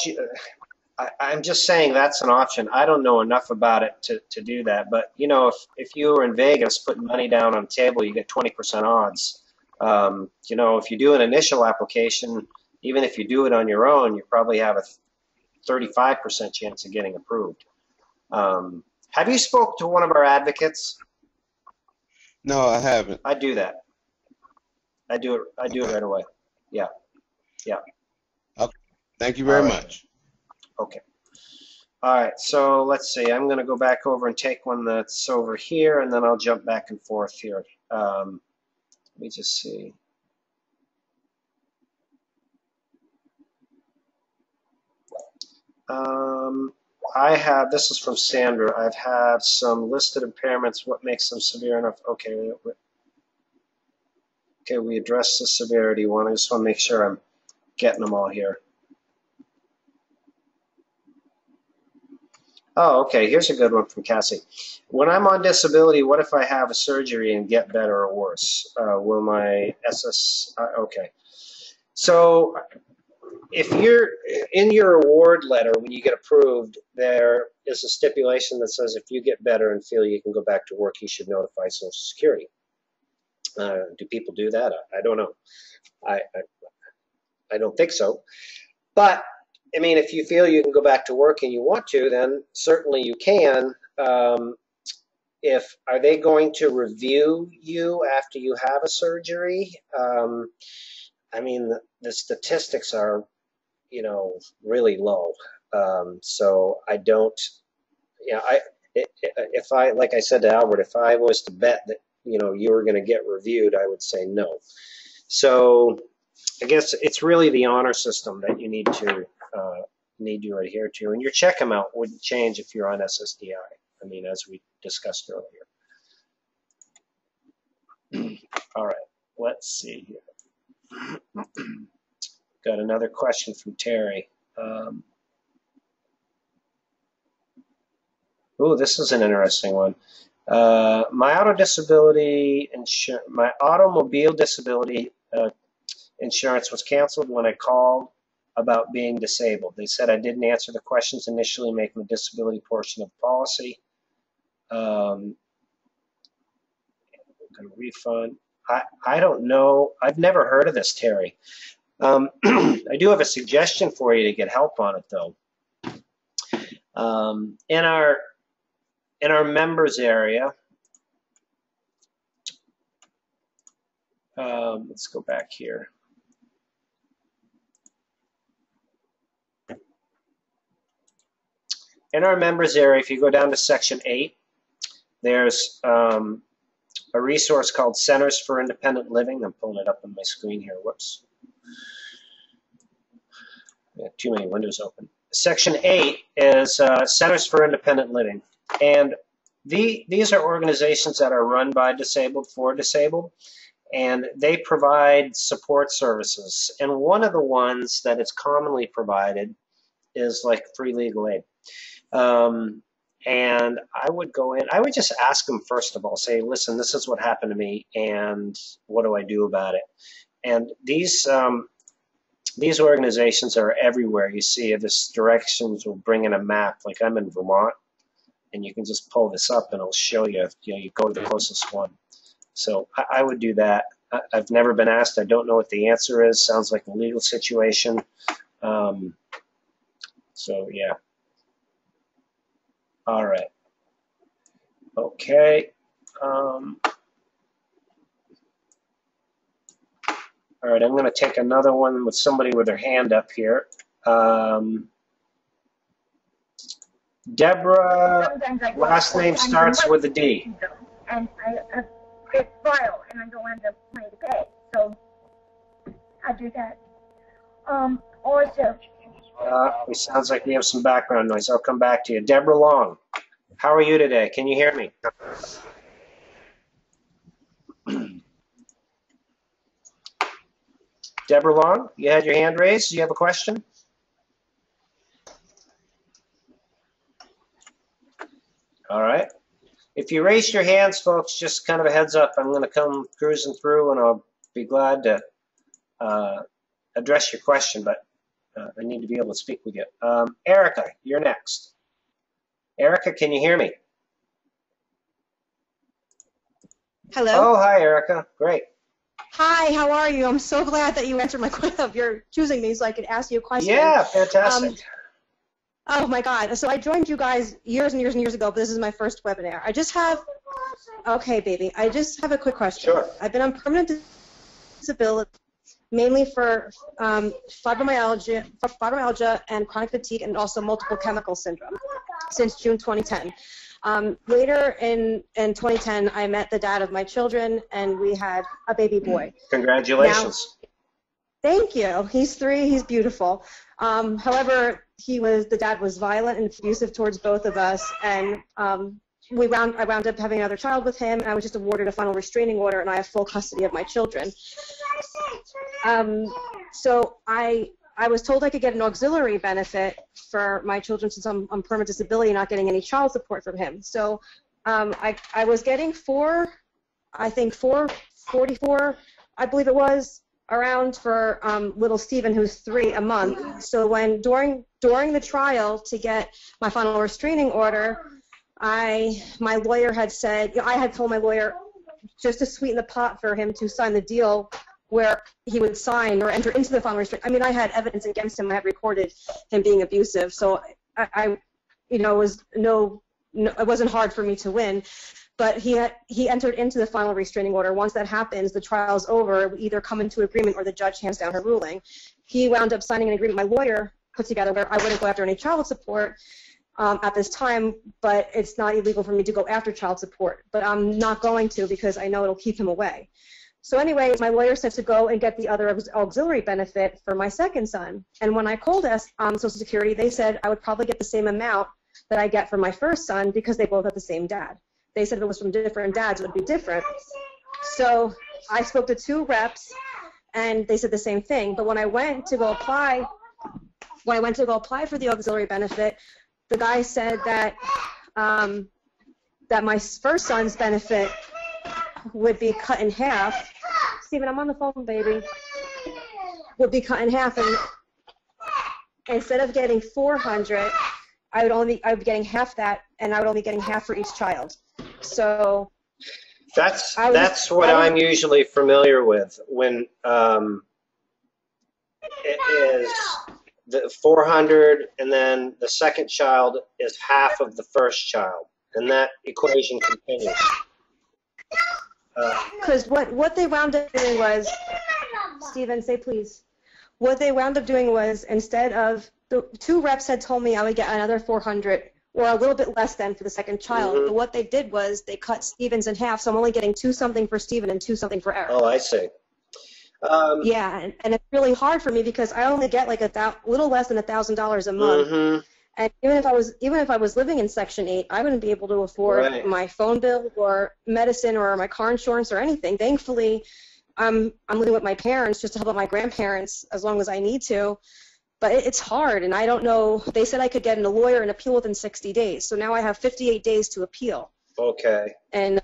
S1: I'm just saying that's an option. I don't know enough about it to do that. But, if you were in Vegas putting money down on the table, you get 20% odds. If you do an initial application, even if you do it on your own, you probably have a 35% chance of getting approved. Have you spoke to one of our advocates?
S2: No, I haven't.
S1: I do that. I do it right away. Yeah.
S2: Okay. Thank you very much.
S1: Okay. All right. So let's see. I'm going to go back over and take one that's over here, and then I'll jump back and forth here. Let me just see. This is from Sandra. I've had some listed impairments. What makes them severe enough? Okay. Okay, we addressed the severity one. I just want to make sure I'm getting them all here. Oh, okay. Here's a good one from Cassie. When I'm on disability, what if I have a surgery and get better or worse? Will my okay. So if you're in your award letter, when you get approved, there is a stipulation that says if you get better and feel you can go back to work, you should notify Social Security. Do people do that? I don't know. I don't think so. But I mean, if you feel you can go back to work and you want to, then certainly you can. Are they going to review you after you have a surgery? I mean, the statistics are, really low. So I don't. If I, like I said to Albert, if I was to bet that you were going to get reviewed, I would say no. So I guess it's really the honor system that you need to adhere to, and your check amount wouldn't change if you're on SSDI. I mean, as we discussed earlier. All right, let's see here. Got another question from Terry. Oh, this is an interesting one. My automobile disability insurance was canceled when I called about being disabled. They said I didn't answer the questions initially, making the disability portion of the policy. I'm going to refund. I don't know. I've never heard of this, Terry. I do have a suggestion for you to get help on it, though. In our members area, let's go back here. In our members area, if you go down to section 8, there's a resource called Centers for Independent Living. I'm pulling it up on my screen here. Whoops. Too many windows open. Section 8 is Centers for Independent Living. And these are organizations that are run by disabled for disabled, and they provide support services. And one of the ones that is commonly provided is like free legal aid. And I would go in, I would just ask them first of all, say, listen, this is what happened to me, and what do I do about it? And these organizations are everywhere. You see, this directions will bring in a map. Like I'm in Vermont, and you can just pull this up, and it'll show you. You go to the closest one. So I would do that. I've never been asked. I don't know what the answer is. Sounds like a legal situation. So yeah. All right. Okay. All right, I'm going to take another one with somebody with their hand up here. Deborah, last name starts with a D.
S3: And it's viral, and I don't have the money to pay, so I do that. Also,
S1: it sounds like we have some background noise. I'll come back to you. Deborah Long, how are you today? Can you hear me? Deborah Long, you had your hand raised. Do you have a question? All right. If you raised your hands, folks, just kind of a heads up. I'm going to come cruising through, and I'll be glad to address your question, but I need to be able to speak with you. Erica, you're next. Erica, can you hear me?
S4: Hello.
S1: Oh, hi, Erica. Great.
S4: Hi, how are you? I'm so glad that you answered my question. You're choosing me so I could ask you a question.
S1: Yeah, fantastic.
S4: Oh my God. So I joined you guys years and years and years ago, but this is my first webinar. I just have, okay, baby, I just have a quick question.
S1: Sure.
S4: I've been on permanent disability mainly for fibromyalgia and chronic fatigue, and also multiple chemical syndrome since June 2010. Later in 2010, I met the dad of my children, and we had a baby boy.
S1: Congratulations.
S4: Now, thank you. He's 3. He's beautiful. However, the dad was violent and abusive towards both of us, and I wound up having another child with him, and I was just awarded a final restraining order, and I have full custody of my children. So I was told I could get an auxiliary benefit for my children since I'm on permanent disability, not getting any child support from him. So I was getting $444, I believe it was, around for little Steven, who's 3, a month. So when during the trial to get my final restraining order, my lawyer had said, I had told my lawyer just to sweeten the pot for him to sign the deal where he would sign or enter into the final restraint. I mean, I had evidence against him. I had recorded him being abusive, so it wasn't hard for me to win. But he entered into the final restraining order. Once that happens, the trial's over. We either come into agreement or the judge hands down her ruling. He wound up signing an agreement my lawyer put together where I wouldn't go after any child support at this time, but it's not illegal for me to go after child support. But I'm not going to because I know it'll keep him away. So anyway, my lawyer said to go and get the other auxiliary benefit for my second son. And when I called Social Security, they said I would probably get the same amount that I get for my first son because they both have the same dad. They said if it was from different dads, it would be different. So I spoke to 2 reps, and they said the same thing. But when I went to go apply for the auxiliary benefit, the guy said that that my first son's benefit would be cut in half. Steven, I'm on the phone, baby. Would be cut in half, and instead of getting $400, I would be getting half that, and I would only be getting half for each child. So
S1: that's what I'm usually familiar with when it is the 400, and then the second child is half of the first child, and that equation continues.
S4: Because what they wound up doing was, Stephen, say please. What they wound up doing was, instead of, the 2 reps had told me I would get another 400 or a little bit less than for the second child. But what they did was they cut Stephen's in half, so I'm only getting 2 something for Stephen and 2 something for Eric.
S1: Oh, I see.
S4: Yeah, and it's really hard for me because I only get like little less than $1,000 a month.
S1: Mm-hmm.
S4: And even if I was living in Section 8, I wouldn't be able to afford
S1: Right.
S4: my phone bill or medicine or my car insurance or anything. Thankfully, I'm living with my parents just to help out my grandparents as long as I need to. But it's hard, and I don't know. They said I could get a lawyer and appeal within 60 days. So now I have 58 days to appeal.
S1: Okay.
S4: And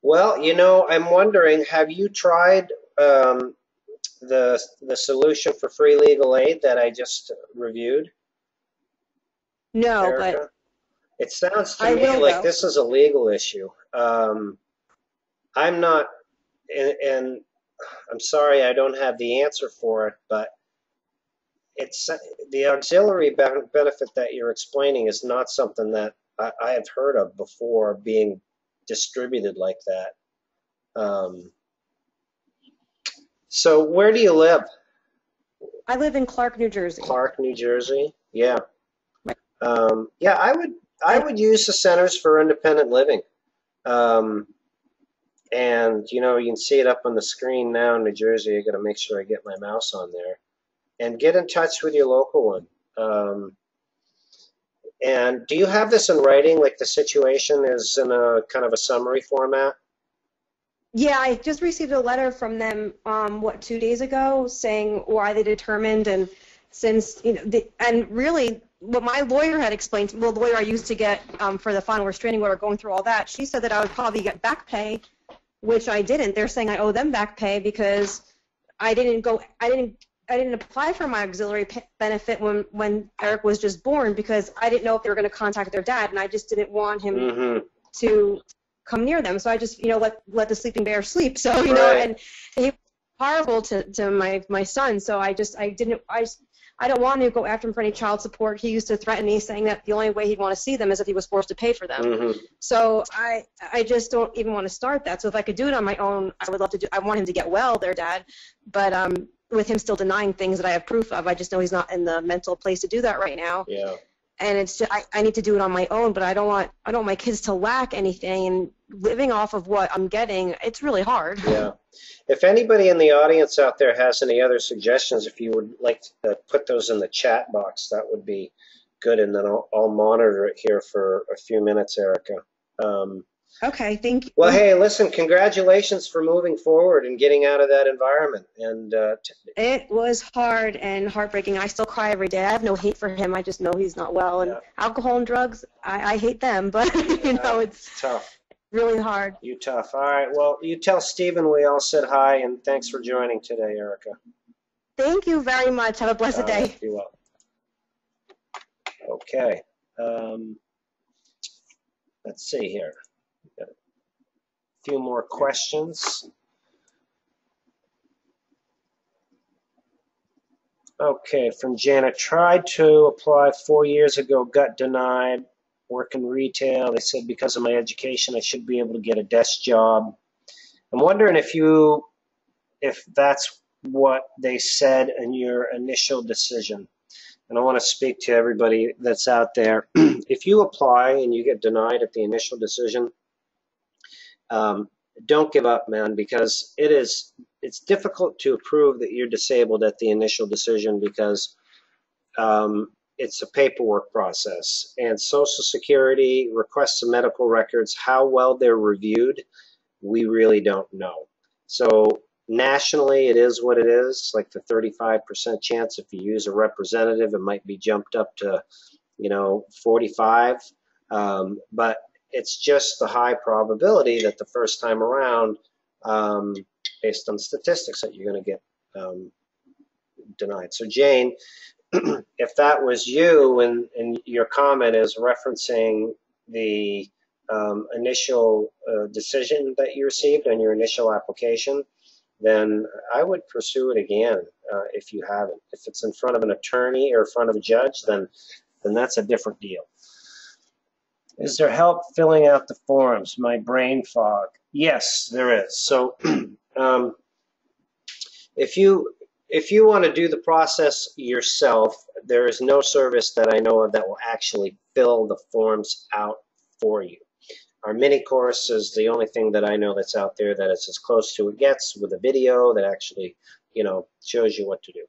S1: Well, you know, I'm wondering, have you tried the solution for free legal aid that I just reviewed,
S4: no,
S1: Erica?
S4: but
S1: It sounds to
S4: I
S1: me
S4: will,
S1: like
S4: though.
S1: this is a legal issue. I'm not, and I'm sorry I don't have the answer for it, but it's the auxiliary benefit that you're explaining is not something that I have heard of before being distributed like that. So where do you live?
S4: I live in Clark, New Jersey.
S1: Clark, New Jersey. Yeah.
S4: Right.
S1: Yeah, I would use the Centers for Independent Living. And you know, you can see it up on the screen now in New Jersey. I got to make sure I get my mouse on there. And get in touch with your local one. And do you have this in writing, like the situation is in a kind of a summary format?
S4: Yeah, I just received a letter from them, 2 days ago, saying why they determined, and since, and really what my lawyer had explained, well, the lawyer I used to get for the final restraining order, going through all that, she said that I would probably get back pay, which I didn't. They're saying I owe them back pay because I didn't apply for my auxiliary benefit when Eric was just born because I didn't know if they were going to contact their dad, and I just didn't want him to come near them. So I just, let the sleeping bear sleep. So, and he was horrible to my son. So I don't want to go after him for any child support. He used to threaten me, saying that the only way he'd want to see them is if he was forced to pay for them. So I just don't even want to start that. So if I could do it on my own, I would love to I want him to get well, their dad. But with him still denying things that I have proof of, I just know he's not in the mental place to do that right now.
S1: Yeah.
S4: And it's just, I need to do it on my own, but I don't want my kids to lack anything, and living off of what I'm getting, it's really hard.
S1: Yeah. If anybody in the audience out there has any other suggestions, if you would like to put those in the chat box, that would be good, and then I'll monitor it here for a few minutes, Erica.
S4: Okay, thank you.
S1: Well, hey, listen, congratulations for moving forward and getting out of that environment. And
S4: it was hard and heartbreaking. I still cry every day. I have no hate for him. I just know he's not well. And alcohol and drugs, I hate them, but it's
S1: tough.
S4: Really hard.
S1: You tough. All right. Well, you tell Stephen we all said hi, and thanks for joining today, Erica.
S4: Thank you very much. Have a blessed day.
S1: Be well. Okay. Let's see here. Got a few more questions. Okay, from Janet. Tried to apply 4 years ago, got denied. Work in retail. They said because of my education, I should be able to get a desk job. I'm wondering if that's what they said in your initial decision. And I want to speak to everybody that's out there. If you apply and you get denied at the initial decision, don't give up, man, because it's difficult to prove that you're disabled at the initial decision because it's a paperwork process. And Social Security requests of medical records, how well they're reviewed, we really don't know. So nationally, it is what it is, like the 35% chance if you use a representative, it might be jumped up to, 45. But it's just the high probability that the first time around, based on statistics, that you're going to get denied. So Jane, if that was you and your comment is referencing the initial decision that you received on your initial application, then I would pursue it again if you haven't. If it's in front of an attorney or in front of a judge, then that's a different deal. Is there help filling out the forms? My brain fog. Yes, there is. So if you want to do the process yourself, there is no service that I know of that will actually fill the forms out for you. Our mini course is the only thing that I know that's out there that is as close to it gets, with a video that actually, shows you what to do.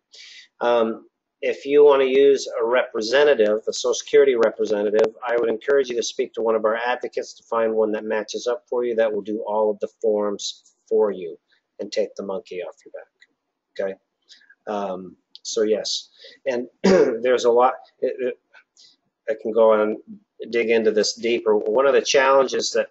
S1: If you want to use a representative, a Social Security representative, I would encourage you to speak to one of our advocates to find one that matches up for you, that will do all of the forms for you and take the monkey off your back. Okay? So yes, and there's a lot. I can go on and dig into this deeper. One of the challenges that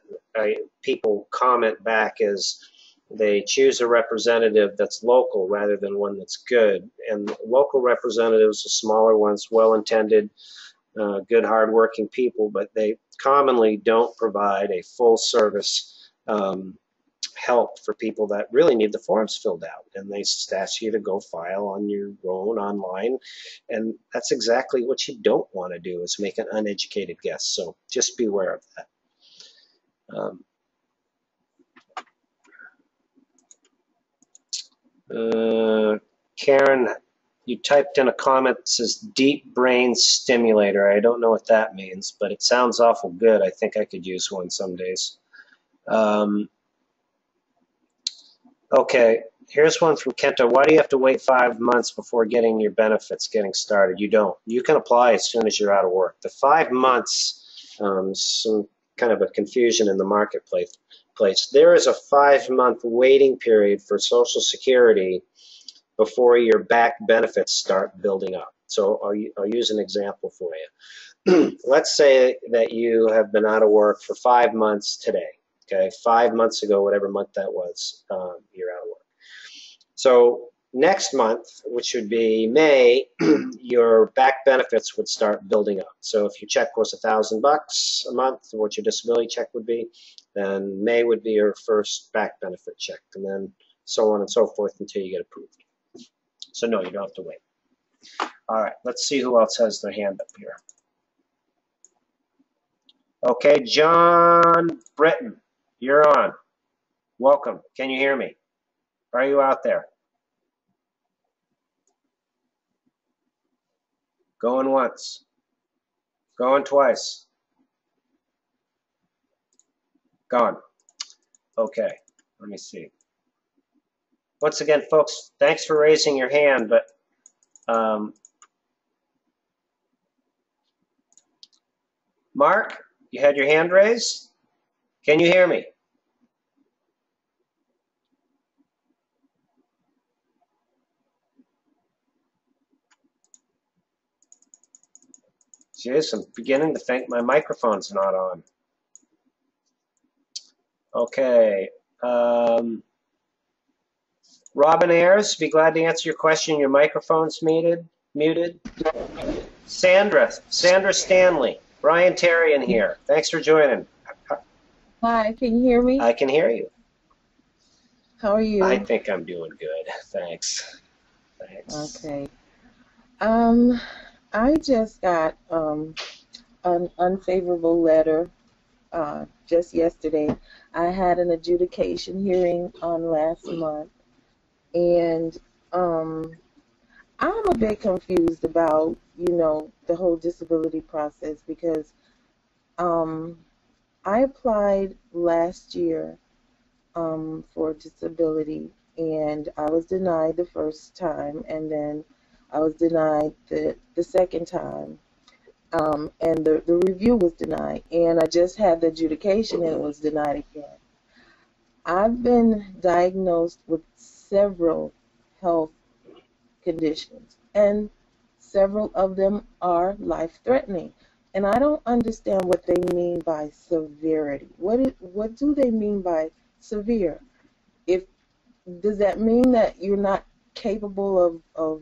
S1: people comment back is they choose a representative that's local rather than one that's good. And local representatives, the smaller ones, well-intended, good, hardworking people, but they commonly don't provide a full-service help for people that really need the forms filled out. And they just ask you to go file on your own online. And that's exactly what you don't want to do, is make an uneducated guess. So just beware of that. Karen, you typed in a comment that says deep brain stimulator. I don't know what that means, but it sounds awful good. I think I could use one some days. Okay, here's one from Kenta. Why do you have to wait 5 months before getting your benefits, getting started? You don't. You can apply as soon as you're out of work. The 5 months, some kind of a confusion in the marketplace. There is a 5-month waiting period for Social Security before your back benefits start building up. So I'll use an example for you. Let's say that you have been out of work for 5 months today. Okay, 5 months ago, whatever month that was, you're out of work. So next month, which would be May, your back benefits would start building up. So if your check was $1,000 a month, what your disability check would be, then May would be your first back benefit check, and then so on and so forth until you get approved. So no, you don't have to wait. All right, let's see who else has their hand up here. Okay, John Britton, you're on. Welcome. Can you hear me? Are you out there? Going once. Going twice. Gone. Okay, let me see. Once again, folks, thanks for raising your hand, but Mark, you had your hand raised? Can you hear me? Jeez, I'm beginning to think my microphone's not on. Okay. Robin Ayers, be glad to answer your question. Your microphone's muted. Sandra Stanley, Brian Terrian here. Thanks for joining.
S5: Hi, can you hear me?
S1: I can hear you.
S5: How are you?
S1: I think I'm doing good. Thanks.
S5: Okay. I just got an unfavorable letter just yesterday. I had an adjudication hearing on last month, and I'm a bit confused about, the whole disability process, because I applied last year for disability, and I was denied the first time, and then I was denied the second time, and the review was denied, and I just had the adjudication and it was denied again. I've been diagnosed with several health conditions, and several of them are life-threatening. And I don't understand what they mean by severity. What do they mean by severe? Does that mean that you're not capable of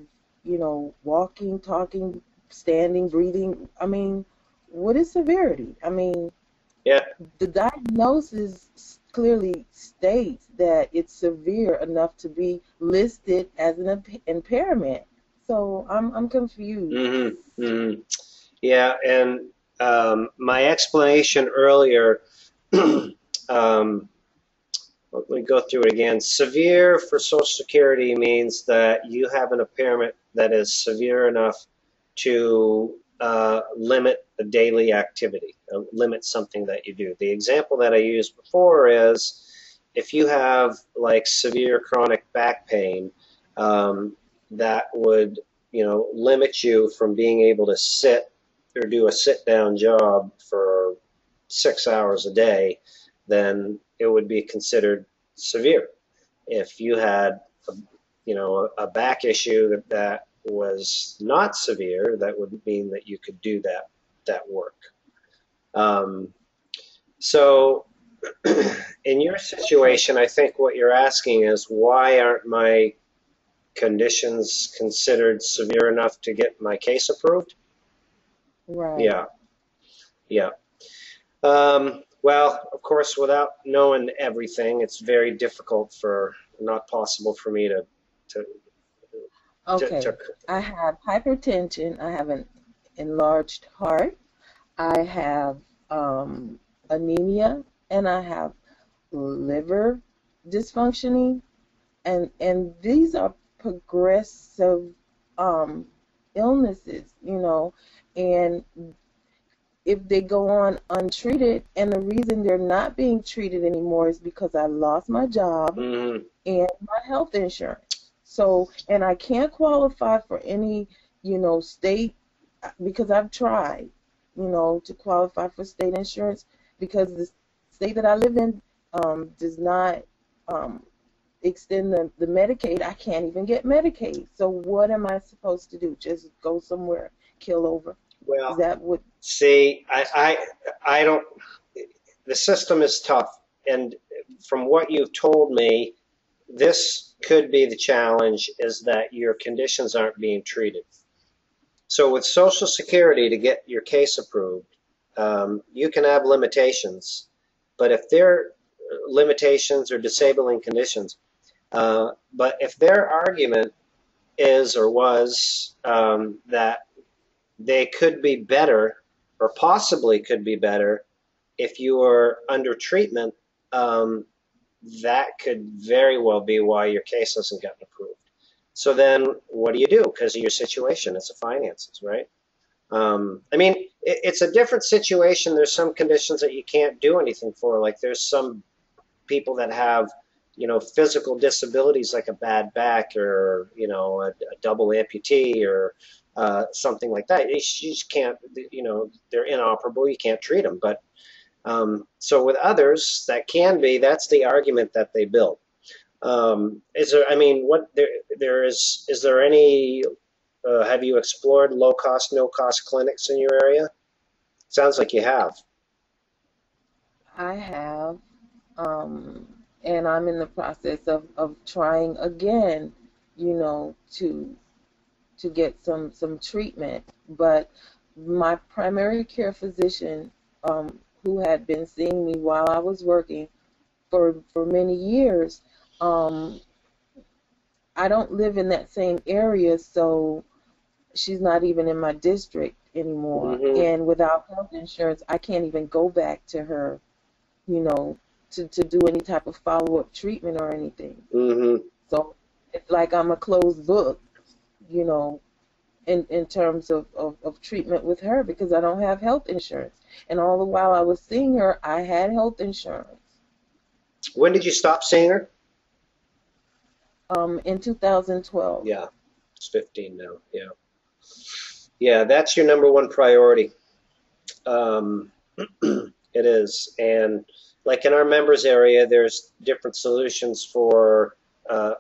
S5: walking, talking, standing, breathing? I mean, what is severity? I mean,
S1: yeah.
S5: The diagnosis clearly states that it's severe enough to be listed as an impairment. So I'm confused.
S1: Mm-hmm. Mm-hmm. Yeah, and my explanation earlier, let me go through it again. Severe for Social Security means that you have an impairment that is severe enough to limit a daily activity, limit something that you do. The example that I used before is if you have like severe chronic back pain, that would, limit you from being able to sit or do a sit-down job for 6 hours a day, then it would be considered severe. If you had, a back issue that was not severe, that would mean that you could do that work. So in your situation, I think what you're asking is, why aren't my conditions considered severe enough to get my case approved?
S5: Right.
S1: Yeah, yeah. Well, of course, without knowing everything, it's very difficult not possible for me to
S5: Okay.
S1: to
S5: I have hypertension. I have an enlarged heart. I have anemia, and I have liver dysfunctioning, and these are progressive illnesses, and if they go on untreated, and the reason they're not being treated anymore is because I lost my job
S1: mm-hmm.
S5: and my health insurance. So, and I can't qualify for any, state, because I've tried, to qualify for state insurance, because the state that I live in does not extend the Medicaid. I can't even get Medicaid. So what am I supposed to do? Just go somewhere, kill over?
S1: Well,
S5: is that what?
S1: See, I don't. The system is tough, and from what you've told me, this could be the challenge: is that your conditions aren't being treated. So with Social Security, to get your case approved, you can have limitations, but if they're limitations or disabling conditions, but if their argument is or was that they could be better, or possibly could be better, if you were under treatment, that could very well be why your case hasn't gotten approved. So then what do you do? Because of your situation, it's the finances, right? I mean, it's a different situation. There's some conditions that you can't do anything for. Like there's some people that have, physical disabilities like a bad back, or, a double amputee, or something like that. You just can't, they're inoperable. You can't treat them. But so with others, that's the argument that they build. Is there, I mean, is there any, have you explored low cost, no cost clinics in your area? Sounds like you have.
S5: I have, and I'm in the process of trying again, to get some treatment. But my primary care physician, who had been seeing me while I was working for many years, I don't live in that same area, so she's not even in my district anymore.
S1: Mm-hmm.
S5: And without health insurance, I can't even go back to her, to do any type of follow-up treatment or anything.
S1: Mm-hmm.
S5: So it's like I'm a closed book, in terms of treatment with her, because I don't have health insurance. And all the while I was seeing her, I had health insurance.
S1: When did you stop seeing her?
S5: In 2012.
S1: Yeah, it's 15 now. Yeah. Yeah, that's your number one priority. It is. And like in our members area, there's different solutions for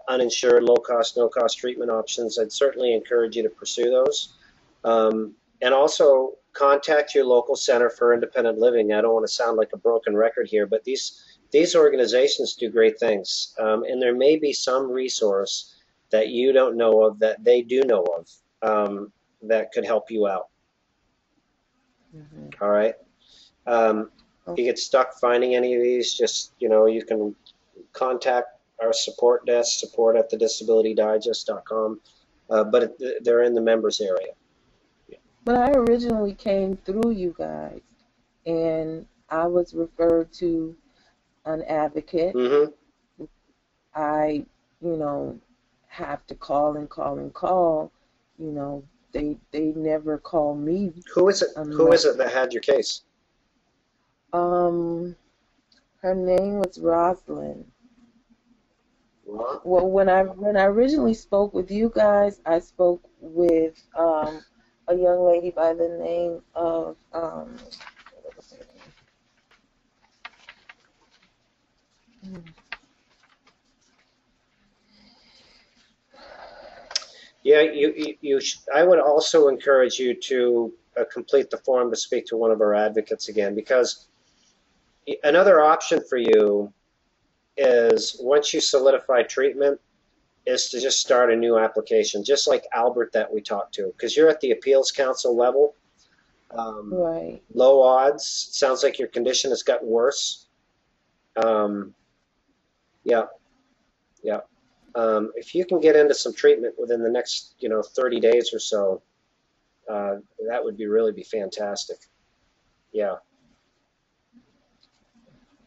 S1: uninsured, low cost, no cost treatment options. I'd certainly encourage you to pursue those. And also contact your local center for independent living. I don't want to sound like a broken record here, but these organizations do great things. And there may be some resource that you don't know of that they do know of, that could help you out.
S5: Mm-hmm.
S1: All right. If you get stuck finding any of these, just, you can contact our support desk, support@thedisabilitydigest.com. But they're in the members area. Yeah.
S5: But I originally came through you guys, and I was referred to an advocate.
S1: Mm-hmm.
S5: I, have to call and call and call, they never call me.
S1: Who is it? Who is it that had your case?
S5: Her name was Rosalind.
S1: What?
S5: Well, when I originally spoke with you guys, I spoke with a young lady by the name of what was her name?
S1: Yeah, I would also encourage you to complete the form to speak to one of our advocates again, because another option for you is, once you solidify treatment, is to just start a new application, just like Albert that we talked to, because you're at the appeals council level.
S5: Right.
S1: Low odds. Sounds like your condition has gotten worse. Yeah. If you can get into some treatment within the next, 30 days or so, that would really be fantastic. Yeah.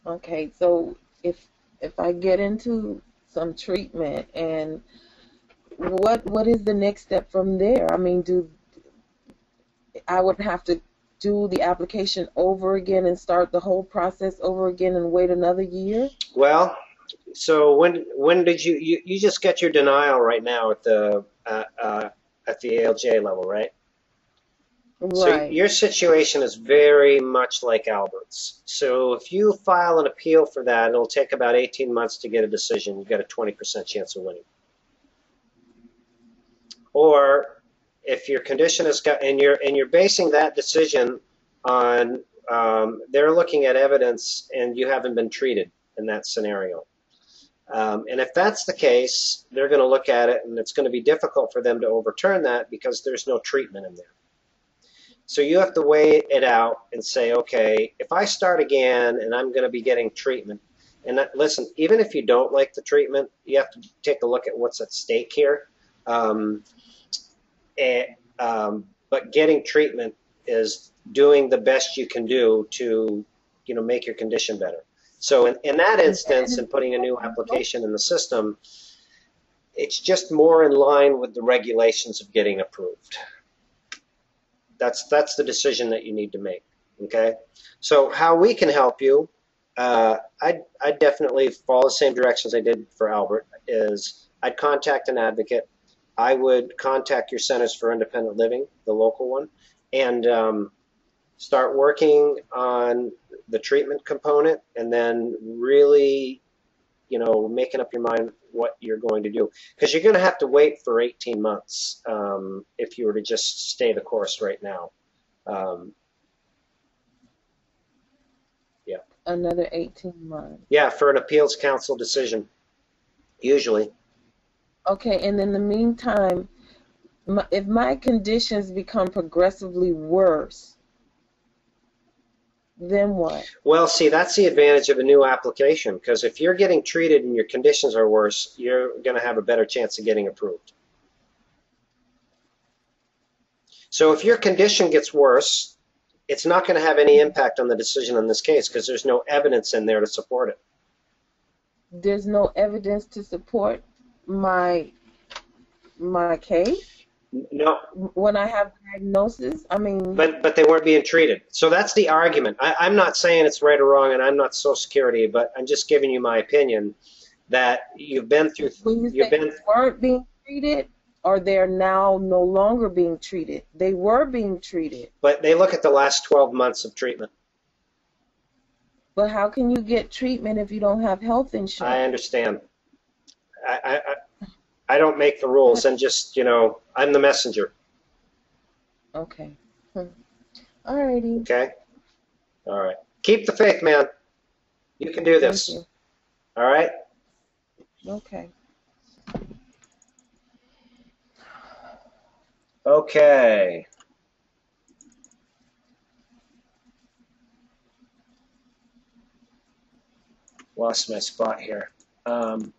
S5: Okay, so if I get into some treatment, and what is the next step from there? I mean, I would have to do the application over again and start the whole process over again and wait another year?
S1: Well, so when did you just get your denial right now at the ALJ level, right? So
S5: Right.
S1: your situation is very much like Albert's. So if you file an appeal for that, it'll take about 18 months to get a decision. You've got a 20% chance of winning. Or if your condition has got, and you're basing that decision on, they're looking at evidence and you haven't been treated in that scenario. And if that's the case, they're going to look at it, and it's going to be difficult for them to overturn that because there's no treatment in there. So you have to weigh it out and say, okay, if I start again and I'm going to be getting treatment, and listen, even if you don't like the treatment, you have to take a look at what's at stake here. But getting treatment is doing the best you can do to, make your condition better. So in that instance, in putting a new application in the system, it's just more in line with the regulations of getting approved. That's the decision that you need to make. Okay. So how we can help you, I'd definitely follow the same directions I did for Albert. Is I'd contact an advocate. I would contact your Centers for Independent Living, the local one, and start working on the treatment component, and then really, making up your mind what you're going to do. Because you're going to have to wait for 18 months if you were to just stay the course right now. Yeah.
S5: Another 18 months.
S1: Yeah, for an appeals council decision, usually.
S5: Okay, and in the meantime, if my conditions become progressively worse, then what?
S1: Well, see, that's the advantage of a new application, because if you're getting treated and your conditions are worse, you're going to have a better chance of getting approved. So if your condition gets worse, it's not going to have any impact on the decision in this case because there's no evidence in there to support it.
S5: There's no evidence to support my case?
S1: No.
S5: When I have diagnosis, I mean...
S1: But they weren't being treated. So that's the argument. I'm not saying it's right or wrong, and I'm not Social Security, but I'm just giving you my opinion that you've been through...
S5: When you say they weren't being treated, or they're now no longer being treated? They were being treated.
S1: But they look at the last 12 months of treatment.
S5: But how can you get treatment if you don't have health insurance?
S1: I understand. I don't make the rules. I'm just, I'm the messenger.
S5: Okay. All righty.
S1: Okay? All right. Keep the faith, man. You can do this.
S5: Thank you.
S1: All right?
S5: Okay.
S1: Okay. Lost my spot here. Hang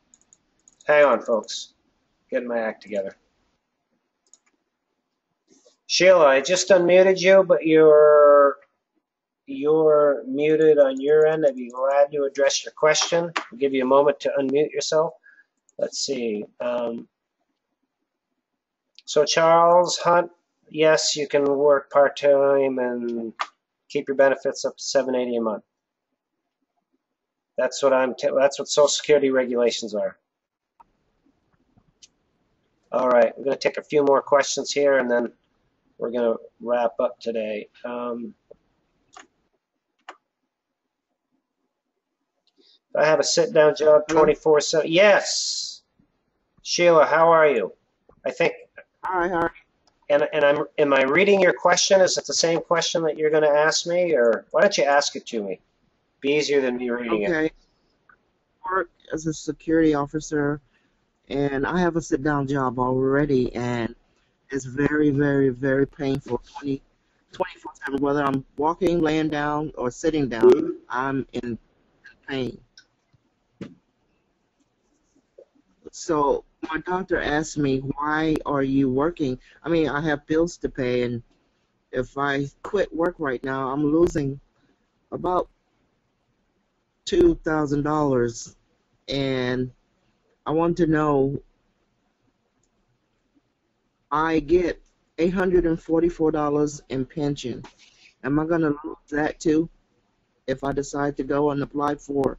S1: on, folks. Getting my act together. Sheila, I just unmuted you, but you're muted on your end. I'd be glad to address your question. I'll give you a moment to unmute yourself. Let's see. So Charles Hunt, yes, you can work part-time and keep your benefits up to $780 a month. That's what that's what Social Security regulations are. All right, I'm going to take a few more questions here, and then we're going to wrap up today. I have a sit-down job 24/7. Yes, Sheila, how are you? I think.
S5: Hi.
S1: And am I reading your question? Is it the same question that you're going to ask me, or why don't you ask it to me? Be easier than me reading it.
S6: Okay. I work as a security officer, and I have a sit-down job already, and it's very, very, very painful. 24/7, whether I'm walking, laying down, or sitting down, I'm in pain. So my doctor asked me, why are you working? I mean, I have bills to pay, and if I quit work right now, I'm losing about $2,000, and I want to know, I get $844 in pension. Am I going to lose that too if I decide to go and apply for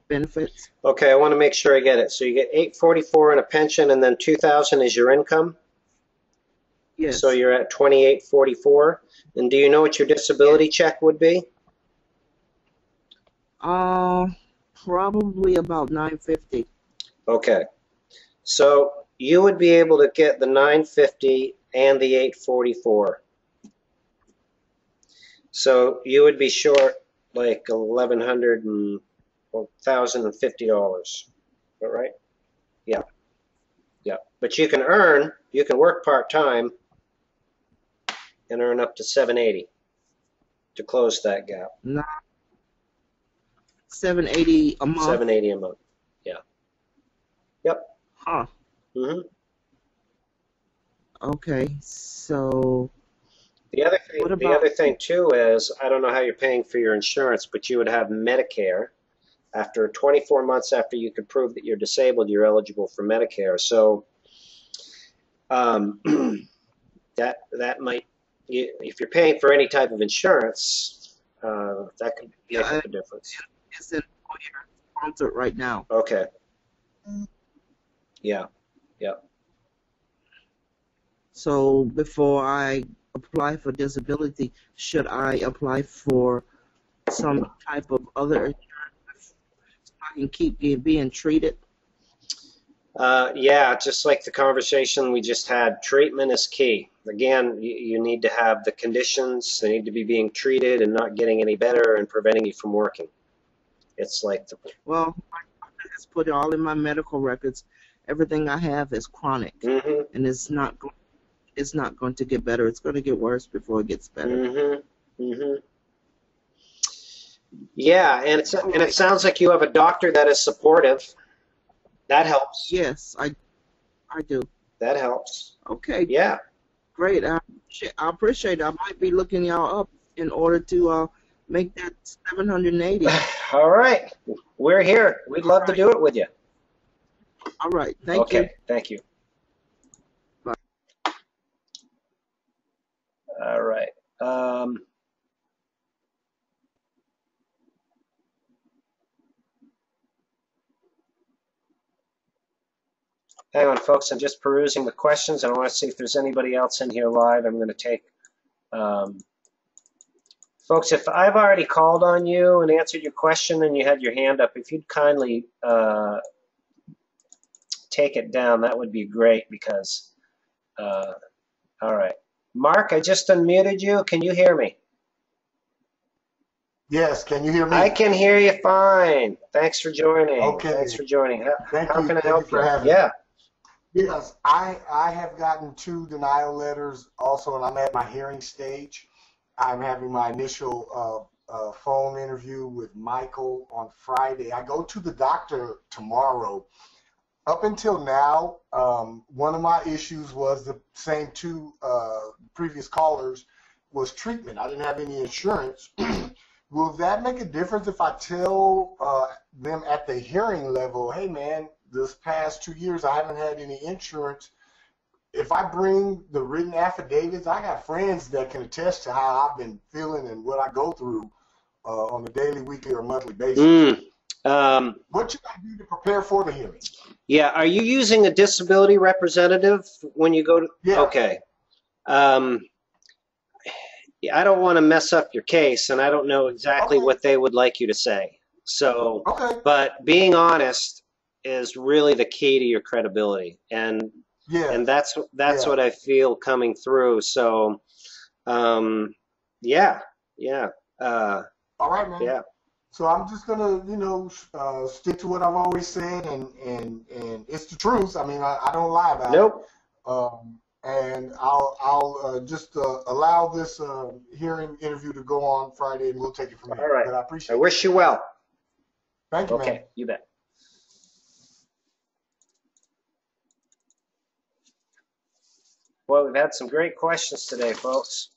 S6: benefits?
S1: Okay, I want to make sure I get it. So you get $844 in a pension, and then $2,000 is your income.
S6: Yes.
S1: So you're at $2844. And do you know what your disability check would be?
S6: Probably about $950.
S1: Okay. So you would be able to get the $950 and the $844. So you would be short like $1,100 or $1,050. Is that right? Yeah. Yeah. But you can work part-time and earn up to $780 to close that gap.
S6: No. $780 a month.
S1: $780 a month. Yeah. Yep.
S6: Huh.
S1: Mhm.
S6: Okay. So
S1: the other thing too is, I don't know how you're paying for your insurance, but you would have Medicare. After 24 months after you could prove that you're disabled, you're eligible for Medicare. So that might, if you're paying for any type of insurance, that could make a difference.
S6: It's employer sponsored right now.
S1: Okay. Yeah. Yeah.
S6: So before I apply for disability, should I apply for some type of other insurance so I can keep being treated?
S1: Yeah, just like the conversation we just had, treatment is key. Again, you need to have the conditions. They need to be being treated and not getting any better and preventing you from working. It's like
S6: well, my doctor has put it all in my medical records. Everything I have is chronic, and it's not going to get better. It's going to get worse before it gets better.
S1: Yeah, and it sounds like you have a doctor that is supportive. That helps.
S6: Yes, I do.
S1: That helps.
S6: Okay.
S1: Yeah.
S6: Great. I appreciate it. I might be looking y'all up in order to make that 780.
S1: All right. We're here. We'd love to do it with you.
S6: All right. Thank you.
S1: Okay. Thank you.
S6: Bye.
S1: All right. Hang on, folks. I'm just perusing the questions. I want to see if there's anybody else in here live. I'm going to take... folks, if I've already called on you and answered your question and you had your hand up, if you'd kindly take it down, that would be great because... all right. Mark, I just unmuted you. Can you hear me?
S7: Yes, can you hear me?
S1: I can hear you fine. Thanks for joining.
S7: Okay.
S1: Thanks for joining. How can I help you?
S7: Thank you for having me.
S1: Yeah.
S7: Yes, I have gotten 2 denial letters also, and I'm at my hearing stage. I'm having my initial phone interview with Michael on Friday. I go to the doctor tomorrow. Up until now, one of my issues was the same 2 previous callers was treatment. I didn't have any insurance. Will that make a difference if I tell them at the hearing level, hey man, this past 2 years I haven't had any insurance, if I bring the written affidavits, I got friends that can attest to how I've been feeling and what I go through on a daily, weekly, or monthly basis. What should I do to prepare for the hearing?
S1: Yeah, are you using a disability representative when you go to?
S7: Yeah.
S1: Okay. I don't want to mess up your case, and I don't know exactly what they would like you to say. So, but being honest is really the key to your credibility, and that's what I feel coming through. So, yeah.
S7: All right, man.
S1: Yeah.
S7: So I'm just gonna, stick to what I've always said, and it's the truth. I mean, I don't lie about it. And I'll just allow this hearing interview to go on Friday, and we'll take it from there.
S1: All right.
S7: But I appreciate it.
S1: I wish you well.
S7: Thank you, man.
S1: Okay, you bet. Well, we've had some great questions today, folks.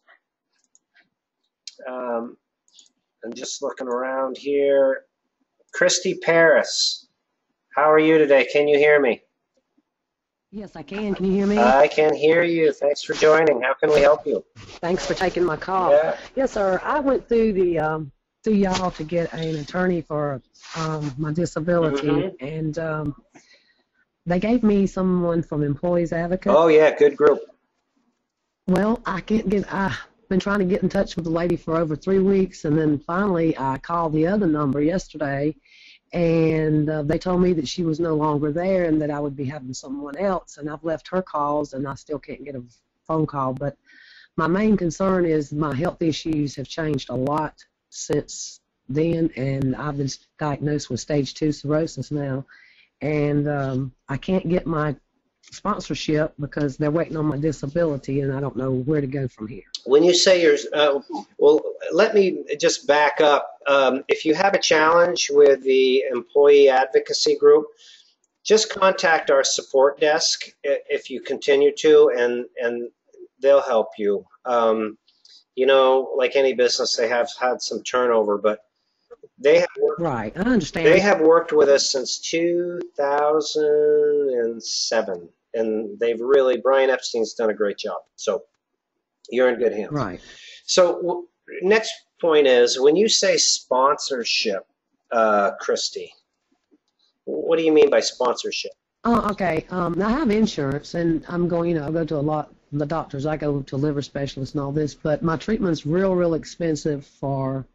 S1: I'm just looking around here. Christy Paris, how are you today? Can you hear me?
S8: Yes, I can. Can you hear me?
S1: I can hear you. Thanks for joining. How can we help you?
S8: Thanks for taking my call.
S1: Yeah.
S8: Yes, sir. I went through the through y'all to get an attorney for my disability, and they gave me someone from Employees Advocate.
S1: Oh yeah, good group.
S8: Well, I've been trying to get in touch with the lady for over 3 weeks, and then finally I called the other number yesterday, and they told me that she was no longer there and that I would be having someone else, and I've left her calls and I still can't get a phone call. But my main concern is my health issues have changed a lot since then, and I've been diagnosed with stage 2 cirrhosis now, and I can't get my sponsorship because they're waiting on my disability, and I don't know where to go from here.
S1: When you say yours, well, let me just back up. If you have a challenge with the employee advocacy group, just contact our support desk if you continue to, and they'll help you. Like any business, they have had some turnover, but they have worked,
S8: right. I understand.
S1: They have worked with us since 2007, and Brian Epstein's done a great job. So you're in good hands.
S8: Right.
S1: So next point is, when you say sponsorship, Christy, what do you mean by sponsorship?
S8: Oh, okay. I have insurance, and I'm going, I go to a lot of the doctors. I go to liver specialists and all this, but my treatment's real expensive for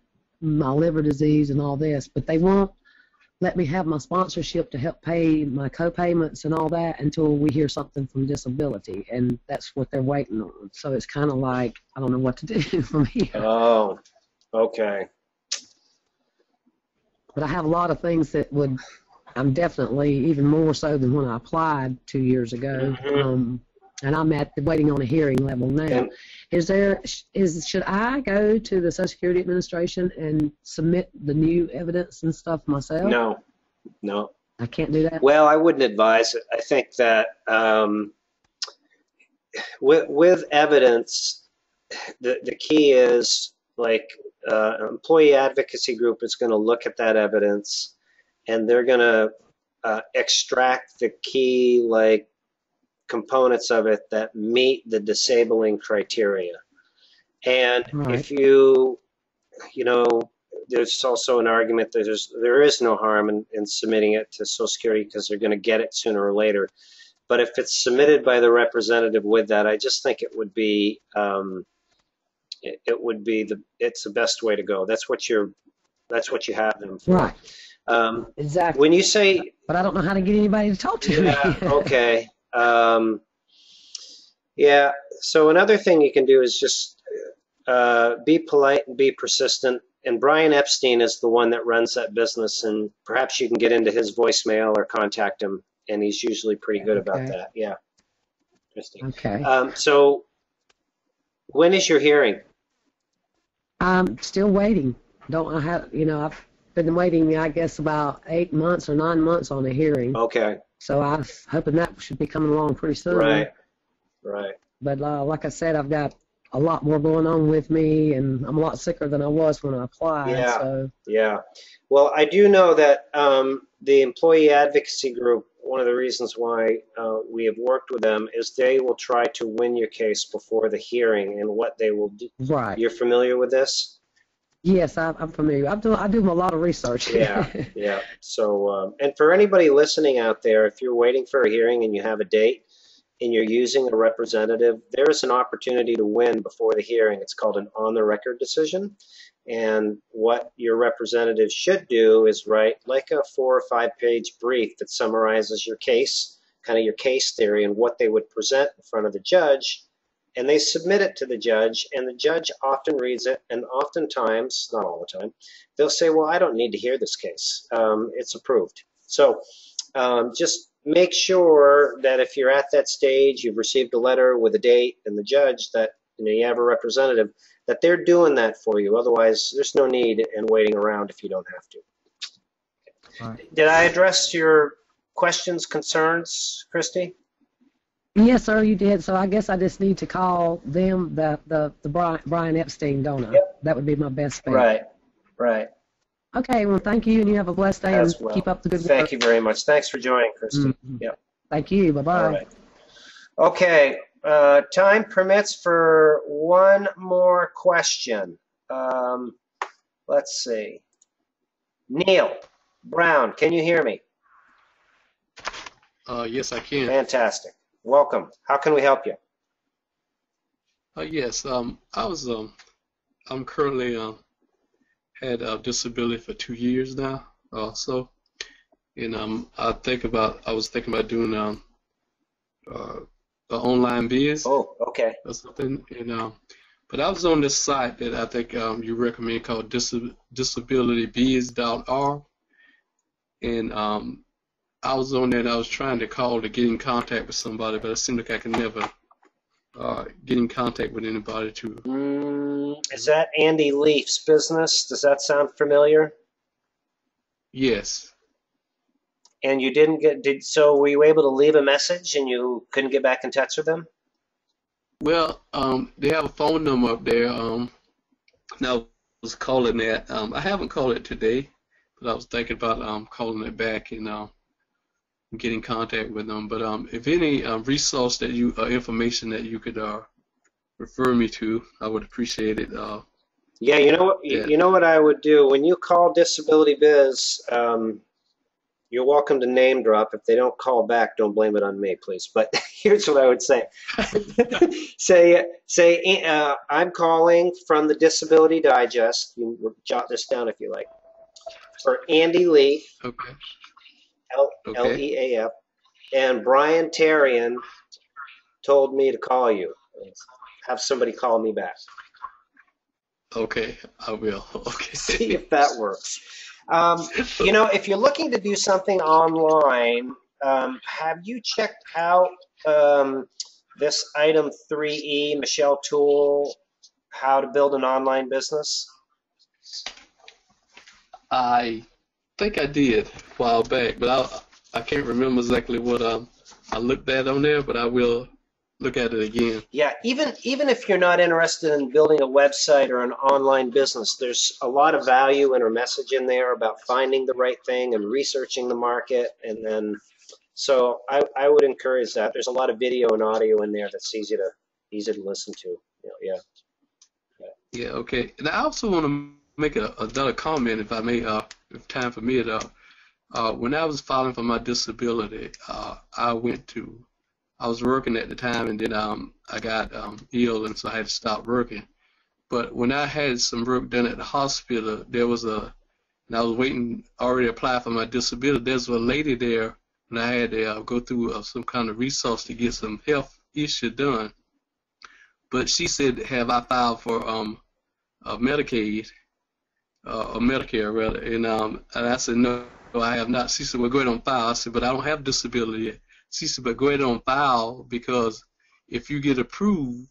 S8: my liver disease and all this, but they won't let me have my sponsorship to help pay my co-payments and all that until we hear something from disability, and that's what they're waiting on. So it's kind of like, I don't know what to do from here.
S1: Oh, okay.
S8: But I have a lot of things that I'm definitely even more so than when I applied 2 years ago. And I'm waiting on a hearing level now. Should I go to the Social Security Administration and submit the new evidence and stuff myself?
S1: No.
S8: I can't do that?
S1: Well, I wouldn't advise it. I think that with evidence, the key is, like, an employee advocacy group is going to look at that evidence, and they're going to extract the key, like, components of it that meet the disabling criteria. And if there's also an argument that there is no harm in submitting it to Social Security because they're going to get it sooner or later. But if it's submitted by the representative with that, I just think it would be it's the best way to go. That's what you have them for.
S8: Right. Exactly.
S1: When you say,
S8: but I don't know how to get anybody to talk to me.
S1: Okay. Yeah. So another thing you can do is just be polite and be persistent. And Brian Epstein is the one that runs that business, and perhaps you can get into his voicemail or contact him, and he's usually pretty good about that. Yeah. Interesting.
S8: Okay.
S1: So when is your hearing?
S8: I'm still waiting. I've been waiting, I guess, about 8 months or 9 months on a hearing.
S1: Okay.
S8: So I'm hoping that should be coming along pretty soon.
S1: Right.
S8: But like I said, I've got a lot more going on with me, and I'm a lot sicker than I was when I applied.
S1: Yeah.
S8: So.
S1: Yeah. Well, I do know that the employee advocacy group one of the reasons why we have worked with them is they will try to win your case before the hearing, and what they will do.
S8: Right.
S1: You're familiar with this?
S8: Yes, I'm familiar. I do a lot of research.
S1: Yeah, yeah. So, and for anybody listening out there, if you're waiting for a hearing and you have a date and you're using a representative, there is an opportunity to win before the hearing. It's called an on-the-record decision. And what your representative should do is write like a 4 or 5 page brief that summarizes your case, kind of your case theory and what they would present in front of the judge. And they submit it to the judge, and the judge often reads it, and oftentimes, not all the time, they'll say, well, I don't need to hear this case. It's approved. So just make sure that if you're at that stage, you've received a letter with a date and the judge that you have a representative, that they're doing that for you. Otherwise, there's no need in waiting around if you don't have to.
S8: Right.
S1: Did I address your questions, concerns, Christy?
S8: Yes, sir, you did. So I guess I just need to call them, the Brian Epstein, don't I?
S1: Yep.
S8: That would be my best bet.
S1: Right, right.
S8: Okay, well, thank you, and you have a blessed day, and
S1: Well.
S8: keep up the good work.
S1: Thank you very much. Thanks for joining, Christy.
S8: Mm-hmm.
S1: Yep.
S8: Thank you. Bye-bye.
S1: All right. Okay, time permits for one more question. Let's see. Neil Brown, can you hear me?
S9: Yes, I can.
S1: Fantastic. Welcome. How can we help you?
S9: Yes, I'm currently had disability for 2 years now, also, and I was thinking about doing an online biz.
S1: Oh, okay.
S9: Or something, and but I was on this site that I think you recommend called disabilitybiz.org, and I was on there and I was trying to call to get in contact with somebody, but it seemed like I could never get in contact with anybody to.
S1: Is that Andy Leaf's business? Does that sound familiar?
S9: Yes.
S1: And you didn't so were you able to leave a message and you couldn't get back in touch with them?
S9: Well, they have a phone number up there. Now I was calling that. I haven't called it today, but I was thinking about calling it back and get in contact with them. But if any resource that information that you could refer me to, I would appreciate it.
S1: Yeah, you know what?
S9: Yeah.
S1: You know what I would do when you call Disability Biz. You're welcome to name drop. If they don't call back, don't blame it on me, please. But here's what I would say: say, I'm calling from the Disability Digest. You can jot this down if you like. For Andy Leaf.
S9: Okay.
S1: L-E-A-F, and Brian Terrian told me to call you. Have somebody call me back.
S9: Okay, I will. Okay.
S1: See if that works. You know, if you're looking to do something online, have you checked out this item 3E, Michelle Toole, how to build an online business?
S9: I think I did a while back, but I can't remember exactly what I looked at on there, but I will look at it again.
S1: Yeah, even if you're not interested in building a website or an online business, there's a lot of value in our message in there about finding the right thing and researching the market, and then so I would encourage that. There's a lot of video and audio in there that's easy to listen to.
S9: Yeah. Okay. And I also want to make another comment, if I may, if time permit. When I was filing for my disability, I was working at the time, and then I got ill, and so I had to stop working. But when I had some work done at the hospital, and I was waiting, already applied for my disability. There's a lady there, and I had to go through some kind of resource to get some health issue done. But she said, have I filed for Medicaid, or Medicare rather, and I said, no, I have not. She said, well, go ahead on file. I said, but I don't have disability yet. She said, but go ahead on file, because if you get approved,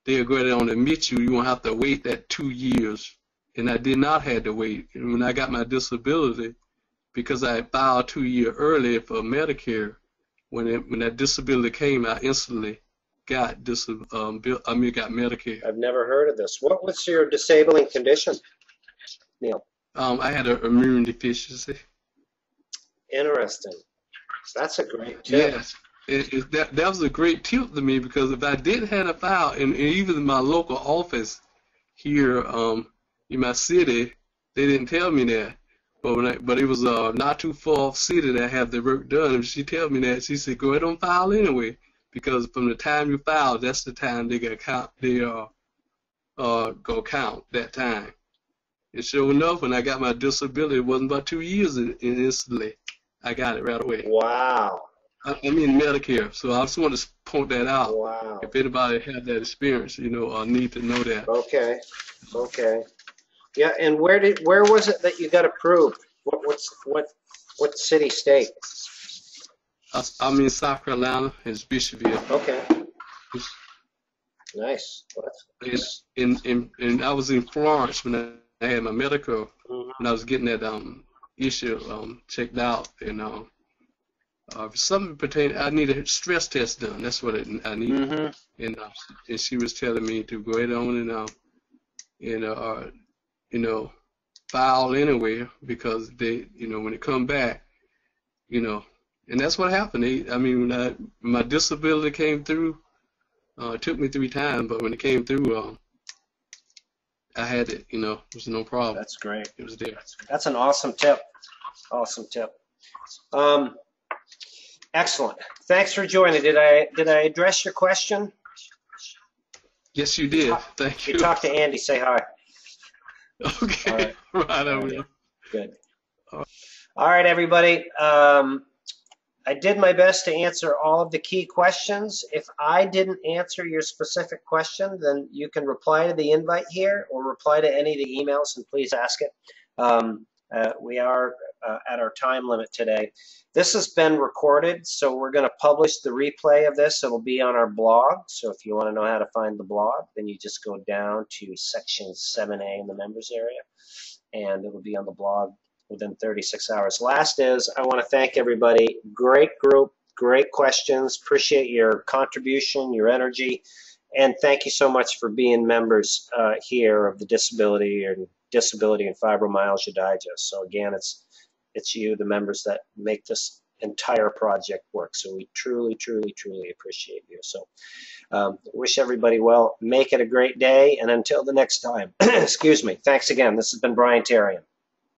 S9: they'll go ahead on admit you. You won't have to wait that 2 years. And I did not have to wait. And when I got my disability, because I had filed 2 years early for Medicare, when that disability came, I instantly got Medicare.
S1: I've never heard of this. What was your disabling condition, Neil?
S9: I had an immune deficiency.
S1: Interesting. That's a great tip.
S9: Yes, that was a great tip to me, because if I didn't have a file, and even my local office here in my city, they didn't tell me that. But it was not too far off city that I have the work done. And she told me that. She said, go ahead and file anyway, because from the time you file, that's the time they gonna count. They go count that time. And sure enough, when I got my disability, it wasn't about 2 years, and instantly I got it right away.
S1: Wow.
S9: I mean Medicare. So I just want to point that out.
S1: Wow.
S9: If anybody had that experience, need to know that.
S1: Okay. Okay. Yeah, and where was it that you got approved? What city, state?
S9: I'm in South Carolina. It's Bishopville.
S1: Okay. Nice.
S9: And I was in Florence when I had my medical, when I was getting that issue checked out, and something pertaining, I need a stress test done. That's what I need. And she was telling me to go ahead on and file anyway, because they, when it come back, and that's what happened. When my disability came through, it took me 3 times, but when it came through, I had it. It was no problem.
S1: That's great.
S9: It was there.
S1: That's an awesome tip. Awesome tip. Excellent. Thanks for joining. Did I address your question?
S9: Yes, you did. Thank you.
S1: You talk to Andy. Say hi.
S9: Okay. Right, I will.
S1: Good. All right, everybody. I did my best to answer all of the key questions. If I didn't answer your specific question, then you can reply to the invite here or reply to any of the emails, and please ask it. We are at our time limit today. This has been recorded, so we're going to publish the replay of this. It'll be on our blog, so if you want to know how to find the blog, then you just go down to section 7A in the members area, and it'll be on the blog within 36 hours. Last is, I want to thank everybody. Great group, great questions. Appreciate your contribution, your energy, and thank you so much for being members here of the Disability and Fibromyalgia Digest. So again, it's you, the members, that make this entire project work. So we truly, truly, truly appreciate you. So wish everybody well. Make it a great day, and until the next time, excuse me. Thanks again. This has been Brian Terrian.